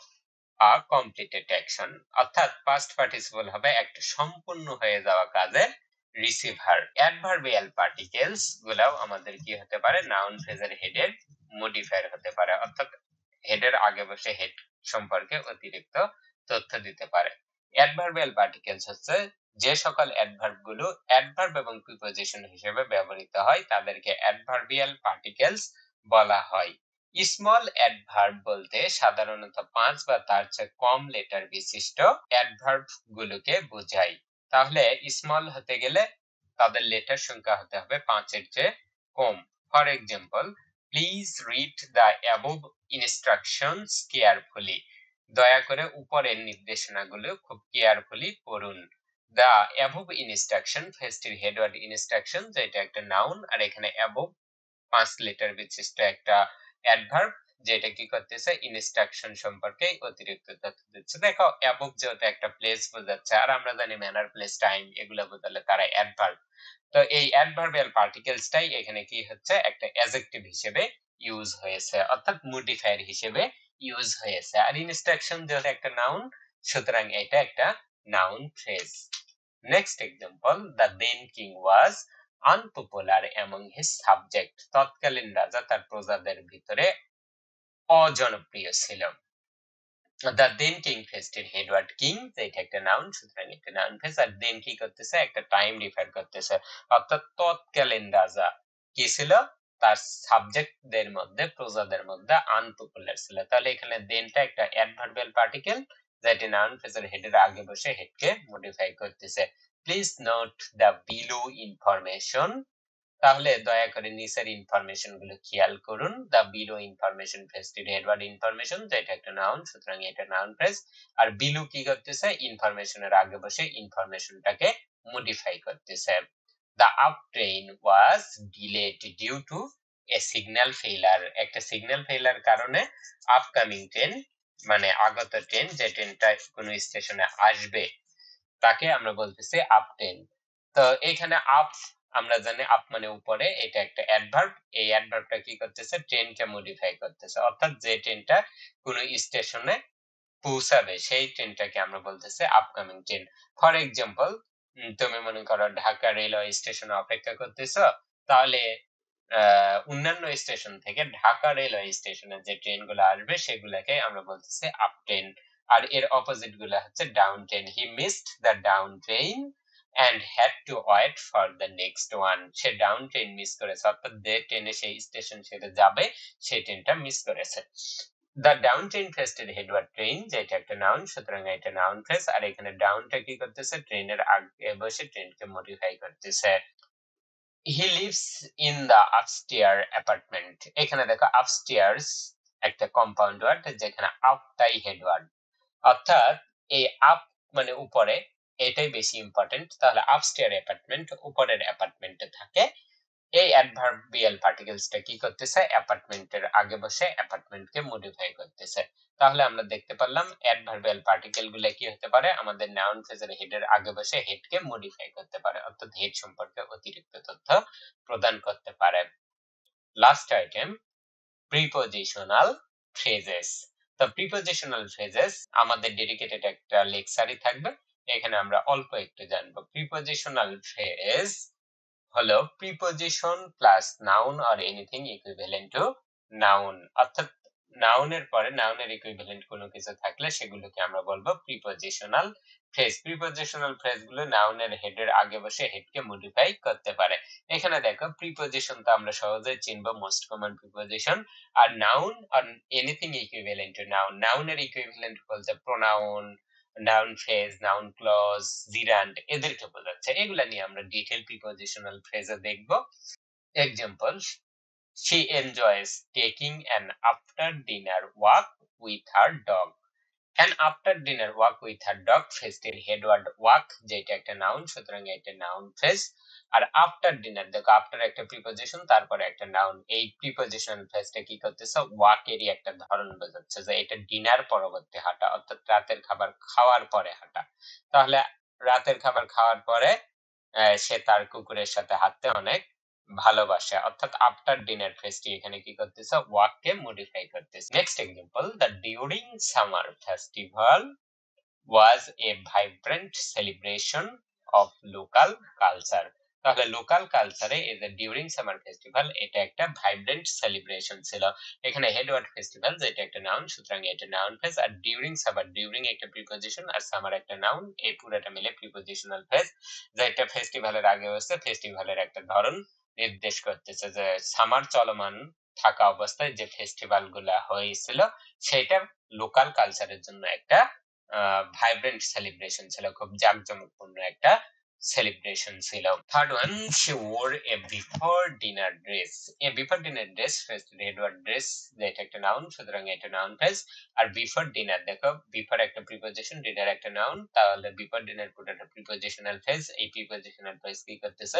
a completed action, অর্থাৎ পাস্ট পার্টিসিপল হবে একটা সম্পূর্ণ হয়ে যাওয়া কাজের রিসিভার। অ্যাডভার্বিয়াল পার্টিকেলস গুলাও আমাদের কি হতে পারে, নাউন ফ্রেজের হেডের মডিফায়ার হতে পারে, অর্থাৎ হেডের আগে বসে হেড সম্পর্কে অতিরিক্ত তথ্য দিতে পারে। অ্যাডভার্বিয়াল পার্টিকেলস হচ্ছে যে সকল অ্যাডভার্ব গুলো অ্যাডভার্ব এবং প্রিপোজিশন হিসেবে ব্যবহৃত হয় তাদেরকে অ্যাডভার্বিয়াল পার্টিকেলস বলা হয়। স্মল অ্যাডভার্ব বলতে সাধারণত 5 বা তার চেয়ে কম লেটার বিশিষ্ট অ্যাডভার্ব গুলোকে বোঝায়। তাহলে স্মল হতে গেলে তাদের লেটার সংখ্যা হতে হবে 5 এর চেয়ে কম। For example, please read the above instructions carefully. দয়া করে উপরের নির্দেশনাগুলো খুব কেয়ারফুলি পড়ুন। দ্য অ্যাবভ ইনস্ট্রাকশন ফ্রেজটির হেডওয়ার্ড ইনস্ট্রাকশন যেটা একটা নাউন, আর এখানে অ্যাবভ 5 লেটার বিশিষ্ট একটা অ্যাডভার্ব যেটা কি করতেছে, ইনস্ট্রাকশন সম্পর্কে অতিরিক্ত তথ্য দিচ্ছে। দেখো অ্যাবভ যেহেতু একটা প্লেস বোঝাচ্ছে, আর আমরা জানি ম্যানার, প্লেস, টাইম এগুলো বোঝালে তারা অ্যাডভার্ব। তো এই অ্যাডভার্বিয়াল পার্টিকেলসটাই এখানে কি হচ্ছে, একটা অ্যাডজেক্টিভ হিসেবে ইউজ হয়েছে, অর্থাৎ মডিফায়ার হিসেবে ইউজ হয়েছে। আর ইনস্ট্রাকশন যেহেতু একটা নাউন, সুতরাং এটা একটা noun phrase. Next example, the then king was unpopular among his subject. তৎকালীন রাজা তার প্রজাদের ভিতরে অজনপ্রিয় ছিল। দ্য দেন কিং ফেস্টের হেডওয়ার্ড কিং, এটা একটা নাউন, সুতরাং একটা নাউন ফ্রেজ। আর দেন কি করতেছে, একটা টাইম রিফার করতেছে, অর্থাৎ তৎকালীন রাজা কি ছিল, তার সাবজেক্টদের মধ্যে, প্রজাদের মধ্যে আনপপুলার ছিল। তাহলে এখানে দেনটা একটা অ্যাডভার্বিয়াল পার্টিকেল, যেটি নাউন ফ্রেজের হেডের আগে বসে হেডকে মডিফাই করতেছে। Please note the below information. তাহলে দয়া করে নিচের ইনফরমেশন গুলো খেয়াল করুন। দা বিলো ইনফরমেশন ফ্রেজটির হেডওয়ার্ড ইনফরমেশন, যেটা একটা নাউন, সুতরাং এটা নাউন ফ্রেজ। আর বিলো কি করতেছে, ইনফরমেশনের আগে বসে ইনফরমেশনটাকে মডিফাই করতেছে। The up train was delayed due to a signal failure. একটা সিগন্যাল ফেইলার কারণে আপকামিং ট্রেন, মানে আগত ট্রেন, যে ট্রেনটা কোন স্টেশনে আসবে, তাকে আমরা বলতেছি আপ ট্রেন। তো এখানে আপ, আমরা জানি আপ মানে উপরে, এটা একটা অ্যাডভার্ব। এই অ্যাডভার্বটা কি করতেছে, ট্রেনকে মডিফাই করতেছে, অর্থাৎ যে ট্রেনটা কোন স্টেশনে পৌঁছাবে সেই ট্রেনটাকে আমরা বলতেছি আপকামিং ট্রেন। ফর এক্সাম্পল, তুমি মনে করো ঢাকা রেলওয়ে স্টেশনে অপেক্ষা করতেছো, তাহলে অন্যান্য স্টেশন থেকে ঢাকা রেলওয়ে স্টেশনে যে ট্রেনগুলো আসবে সেগুলোকে আমরা বলতেছি আপ ট্রেন। আর এর অপোজিট গুলো হচ্ছে down train. He missed the down train and had to wait for the next one. Say down train miss করেছে, অর্থাৎ যে ট্রেনে সেই স্টেশন ছেড়ে যাবে সেই ট্রেনটা মিস করেছে। দ্য ডাউন ট্রেন ফেস্টের হেডওয়ার্ড ট্রেন, যেটা একটা নাউন, সুতরাং এটা নাউন ফ্রেজ। আর এখানে ডাউনটা কি করতেছে, ট্রেনের আগে বসে ট্রেনকে মডিফাই করতেছে। He lives in the upstair apartment. এখানে দেখো আপস্টেয়ার্স একটা কম্পাউন্ড ওয়ার্ড, যেখানে আপটাই হেডওয়ার্ড, অর্থাৎ এই আপ মানে উপরে, এটাই বেশি ইম্পর্টেন্ট। তাহলে আপস্টেয়ার অ্যাপার্টমেন্ট, উপরের অ্যাপার্টমেন্টে থাকে। এই অ্যাডভার্বিয়াল পার্টিকেলসটা কি করতেছে, অ্যাপার্টমেন্টের আগে বসে অ্যাপার্টমেন্টকে মডিফাই করতেছে। তাহলে আমরা দেখতে পারলাম অ্যাডভার্বিয়াল পার্টিকেল গুলো কি হতে পারে, আমাদের নাউন ফ্রেজের হেডের আগে বসে হেডকে মডিফাই করতে পারে, অর্থাৎ হেড সম্পর্কে অতিরিক্ত তথ্য প্রদান করতে পারে। Last item, prepositional phrases. তো প্রিপজিশনাল ফ্রেজেস আমাদের ডেডিকেটেড একটা লেকচারই থাকবে, এখানে আমরা অল্প একটু জানবো। প্রিপজিশনাল ফ্রেজ হলো preposition plus noun or anything equivalent to noun, অর্থাৎ নাউনের পরে নাউনের ইকুইভ্যালেন্ট কোনো কিছু থাকলে সেগুলোকে আমরা বলবো প্রিপজিশনাল ফ্রেজ। প্রিপজিশনাল ফ্রেজ গুলো নাউনের হেডের আগে বসে হেডকে মডিফাই করতে পারে। এখানে দেখো প্রিপজিশন তো আমরা সহজেই চিনবো, মোস্ট কমন প্রিপজিশন। আর নাউন আর এনিথিং ইকুইভ্যালেন্ট টু নাউন, নাউনের ইকুইভ্যালেন্ট বলতে pronoun, noun phrase, noun clause, gerund, এদেরকে বোঝাচ্ছে। এগুলা নিয়ে আমরা ডিটেইল প্রিপজিশনাল ফ্রেজে দেখব। Example, she enjoys taking an after dinner walk with her dog. an after dinner walk with her dog ফ্রেজটির হেডওয়ার্ড ওয়াক, যেটা একটা নাউন, সুতরাং এটা নাউন ফ্রেজ। আর আফটার ডিনার, দেখো আফটার একটা প্রিপজিশন, তারপরে একটা নাউন। এই প্রিপজিশনাল ফ্রেজটা কি করতেছে, ওয়াকেরই একটা ধরন বোঝাচ্ছে, যে এটা ডিনার পরবর্তী হাঁটা, অর্থাৎ রাতের খাবার খাওয়ার পরে হাঁটা। তাহলে রাতের খাবার খাওয়ার পরে সে তার কুকুরের সাথে হাঁটতে অনেক ভালোবাসে, অর্থাৎ আফটার ডিনার ফ্রেজটি এখানে কি করতেছে, ওয়াককে মডিফাই করতেছে। Next example, the during summer festival was a vibrant celebration of local culture. তাহলে লোকাল কালচারে এই যে ডিউরিং সামার ফেস্টিভ্যাল, এটা একটা ভাইব্রেন্ট সেলিব্রেশন ছিল। এখানে হেডওয়ার্ড ফেস্টিভ্যাল, যেটা একটা নাউন, সুতরাং এটা নাউন ফ্রেজ। আর ডিউরিং সামার, ডিউরিং একটা প্রিপজিশন আর সামার একটা নাউন, এই পুরোটা মিলে প্রিপজিশনাল ফ্রেজ, যেটা ফেস্টিভ্যালের আগে হচ্ছে ফেস্টিভ্যালের একটা ধরন নির্দেশ করতেছে, যে সামার চলমান থাকা অবস্থায় যে ফেস্টিভ্যাল গুলা হয়েছিল সেটা লোকাল কালচারের জন্য একটা ভাইব্রেন্ট সেলিব্রেশন ছিল, খুব জাঁকজমকপূর্ণ একটা সেলিব্রেশন ছিল। Third one, she wore a before dinner dress. a before dinner dress phrase headword dress, যেটা একটা নাউন, সুতরাং এটা নাউন ফ্রেজ। আর বিফোর ডিনার, দেখো বিফোর একটা প্রিপজিশন, ডিনার একটা নাউন, তাহলে বিফোর ডিনার পুরোটা প্রিপজিশনাল ফ্রেজ। এই প্রিপজিশনাল ফ্রেজ কি করতেছে,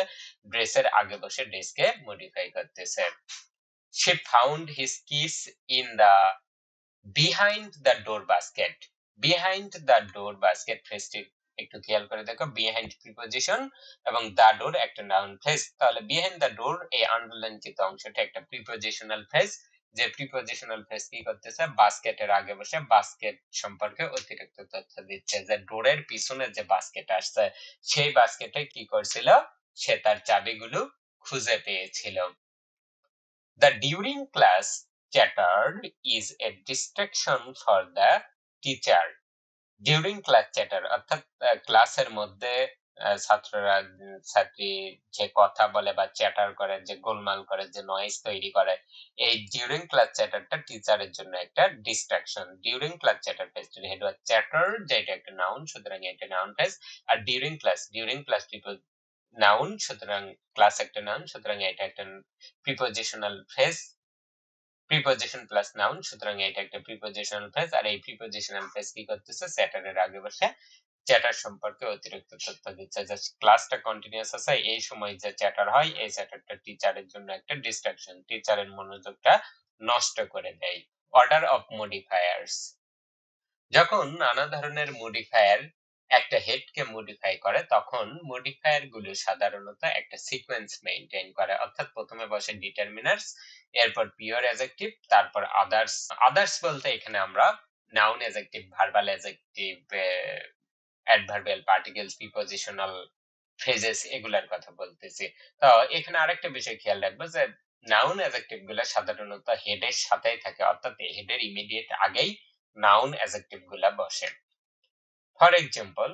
ড্রেসের আগে বসে ড্রেসকে মডিফাই করতেছে। she found his keys in the behind the door basket. Behind the door basket ফ্রেজটি একটু খেয়াল করে দেখো, বিহাইন্ড প্রিপজিশন এবং দ্য ডোর একটা নাউন ফ্রেজ। তাহলে বিহাইন্ড দ্য ডোর, এই আন্ডারলাইনকৃত অংশটা একটা প্রিপজিশনাল ফ্রেজ, যে প্রিপজিশনাল ফ্রেজ কি করতেছে, বাস্কেটের আগে বসে বাস্কেট সম্পর্কে অতিরিক্ত তথ্য দিচ্ছে, যে ডোরের পিছনে যে বাস্কেট আসছে সেই বাস্কেটে কি করছিল, সে তার চাবিগুলো খুঁজে পেয়েছিল। The during class chatter is a distraction for the teacher. During class chatter অর্থাৎ ক্লাসের মধ্যে ছাত্ররা ছাত্রী যে কথা বলে বা চ্যাটার করে, যে গোলমাল করে, যে নয়েজ তৈরি করে, এই ডিউরিং ক্লাস চ্যাটারটা টিচারের জন্য একটা ডিস্ট্রাকশন। ডিউরিং ক্লাস চ্যাটার ফেস্টের হেড ওয়ার্ড চ্যাটার, যেটা একটা নাউন, সুতরাং এটা নাউন ফ্রেজ। আর ডিউরিং ক্লাস নাউন, সুতরাং ক্লাস একটা নাউন, সুতরাং এটা একটা prepositional phrase. Preposition plus noun, সুতরাং এটা একটা প্রিপজিশনাল ফ্রেজ। আর এই প্রিপজিশনাল ফ্রেজ কি করতেছে, চ্যাটারের আগে বসে চ্যাটার সম্পর্কে অতিরিক্ত তথ্য দিচ্ছে। যে ক্লাসটা কন্টিনিউয়াস আছে এই সময় যে চ্যাটার হয়, এই চ্যাটারটা টিচারের জন্য একটা ডিস্ট্রাকশন, টিচারের মনোযোগটা নষ্ট করে দেয়। অর্ডার অফ মডিফায়ার্স, যখন নানা ধরনের মডিফায়ার একটা হেডকে মডিফাই করে, তখন মডিফায়ার গুলো সাধারণত একটা সিকোয়েন্স মেইনটেইন করে। অর্থাৎ প্রথমে বসে ডিটারমিনার্স, এরপর পিওর অ্যাডজেক্টিভ, তারপর আদার্স। আদার্স বলতে এখানে আমরা noun, adjective, verbal adjective, adverbial particles, prepositional phrases এগুলার কথা বলতেছি। তো এখানে আরেকটা বিষয় খেয়াল রাখবো যে নাউন অ্যাডজেক্টিভ গুলা সাধারণত হেডের সাথেই থাকে, অর্থাৎ হেডের ইমিডিয়েট আগেই নাউন অ্যাডজেক্টিভ গুলা বসে। For example,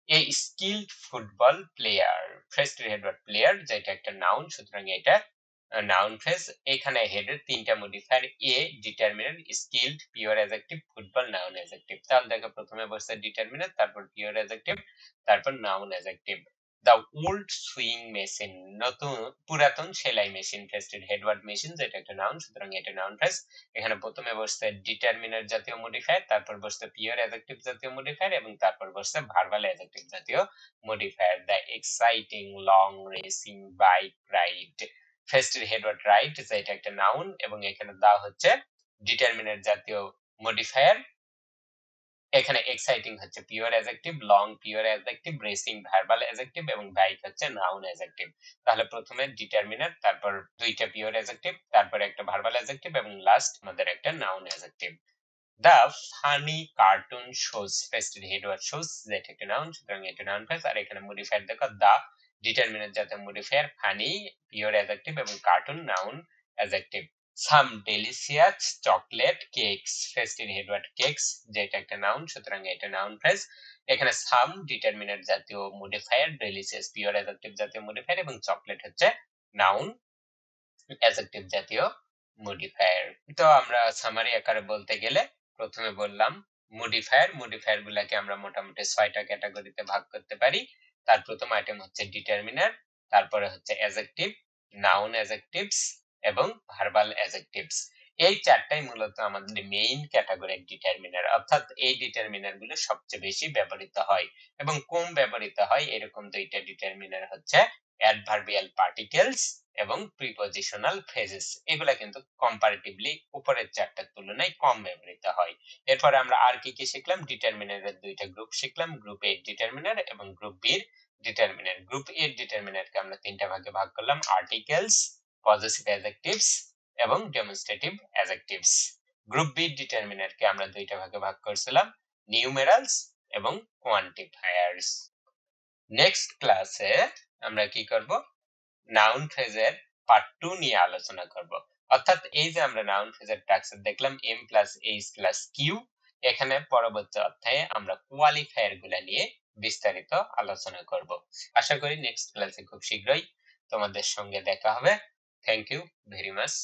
a skilled football player, ফ্রেজটির হেড ওয়ার্ড প্লেয়ার, যেটা একটা নাউন, সুতরাং এটা নাউন ফ্রেজ। এখানে হেডের তিনটা মডিফায়ার, এ determiner, skilled pure adjective, football noun adjective. তাহলে দেখো প্রথমে বসছে ডিটারমিনার, তারপর পিওর অ্যাডজেক্টিভ, তারপর noun adjective. The old sewing machine, নতুন পুরাতন সেলাই মেশিন, ফ্রেজটির হেড ওয়ার্ড মেশিন, যেটা একটা নাউন, সুতরাং এটা নাউন ফ্রেজ। এখানে প্রথমে বসছে ডিটারমিনার জাতীয় মডিফায়ার, তারপর বসছে পিওর অ্যাডজেক্টিভ জাতীয় মডিফায়ার, এবং তারপর বসছে ভার্বাল অ্যাডজেক্টিভ জাতীয় modifier. The exciting long racing bike ride, ফ্রেজটির হেড ওয়ার্ড রাইড, যেটা একটা নাউন, এবং এখানে দা হচ্ছে ডিটারমিনার জাতীয় মডিফায়ার। এখানে এক্সাইটিং হচ্ছে pure adjective, long pure adjective, racing verbal adjective, এবং বাইক হচ্ছে নাউন অ্যাডজেক্টিভ। তাহলে প্রথমে ডিটারমিনার, তারপর দুইটা পিওর অ্যাডজেক্টিভ, তারপর একটা ভার্বাল অ্যাডজেক্টিভ, এবং লাস্ট আমাদের একটা noun adjective. The funny cartoon shows, ফ্রেজটির হেড ওয়ার্ড শোজ, যেটা একটা নাউন, সুতরাং এটা নাউন ফ্রেজ। আর এখানে মডিফায়ার দেখো, দা ডিটারমিনার জাতীয় মডিফায়ার, ফানি পিওর অ্যাডজেক্টিভ, এবং cartoon noun adjective. Some delicious chocolate cakes, ফ্রেজটির হেড ওয়ার্ড কেকস, যেটা একটা নাউন, সুতরাং এটা নাউন ফ্রেজ। এখানে সাম ডিটারমিনার জাতীয় মডিফায়ার, ডেলিশিয়াস পিওর অ্যাডজেক্টিভ জাতীয় মডিফায়ার, এবং চকলেট হচ্ছে নাউন অ্যাডজেক্টিভ জাতীয় মডিফায়ার। তো আমরা সামারি আকারে বলতে গেলে প্রথমে বললাম মডিফায়ার গুলাকে আমরা মোটামুটি 6টা ক্যাটাগরিতে ভাগ করতে পারি। তার প্রথম আইটেম হচ্ছে ডিটারমিনার, তারপরে হচ্ছে অ্যাডজেক্টিভ, নাউন অ্যাডজেক্টিভস, এবং ভার্বাল অ্যাডজেক্টিভস। এই চারটাই মূলত আমাদের মেইন ক্যাটাগরি ডিটারমিনার, অর্থাৎ এই ডিটারমিনার গুলো সবচেয়ে বেশি ব্যবহৃত হয়। এবং কম ব্যবহৃত হয় এরকম দুইটা ডিটারমিনার হচ্ছে অ্যাডভার্বিয়াল পার্টিকেলস এবং প্রিপজিশনাল ফ্রেজেস। এগুলা কিন্তু কম্পারেটিভলি উপরের চারটার তুলনায় কম ব্যবহৃত হয়। এরপরে আমরা আর কি কি শিখলাম, ডিটারমিনারের দুইটা গ্রুপ শিখলাম, গ্রুপ এ ডিটারমিনার এবং group B determiner. Group A ডিটারমিনারকে আমরা তিনটা ভাগে ভাগ করলাম, আর্টিকেলস, পজেসিভ অ্যাডজেক্টিভস, এবং ডেমনস্ট্রেটিভ অ্যাডজেক্টিভস। গ্রুপ বি ডিটারমিনারকে আমরা দুইটা ভাগে ভাগ করেছিলাম, নিউমেরালস এবং কোয়ান্টিফায়ার্স। নেক্সট ক্লাসে আমরা কি করব, নাউন ফ্রেজের পার্ট 2 নিয়ে আলোচনা করব। অর্থাৎ এই যে আমরা নাউন ফ্রেজের স্ট্রাকচার দেখলাম, M plus H plus Q, এখানে পরবর্তী অধ্যায়ে আমরা কোয়ালিফায়ার গুলা নিয়ে বিস্তারিত আলোচনা করব। আশা করি নেক্সট ক্লাসে খুব শীঘ্রই তোমাদের সঙ্গে দেখা হবে। Thank you very much.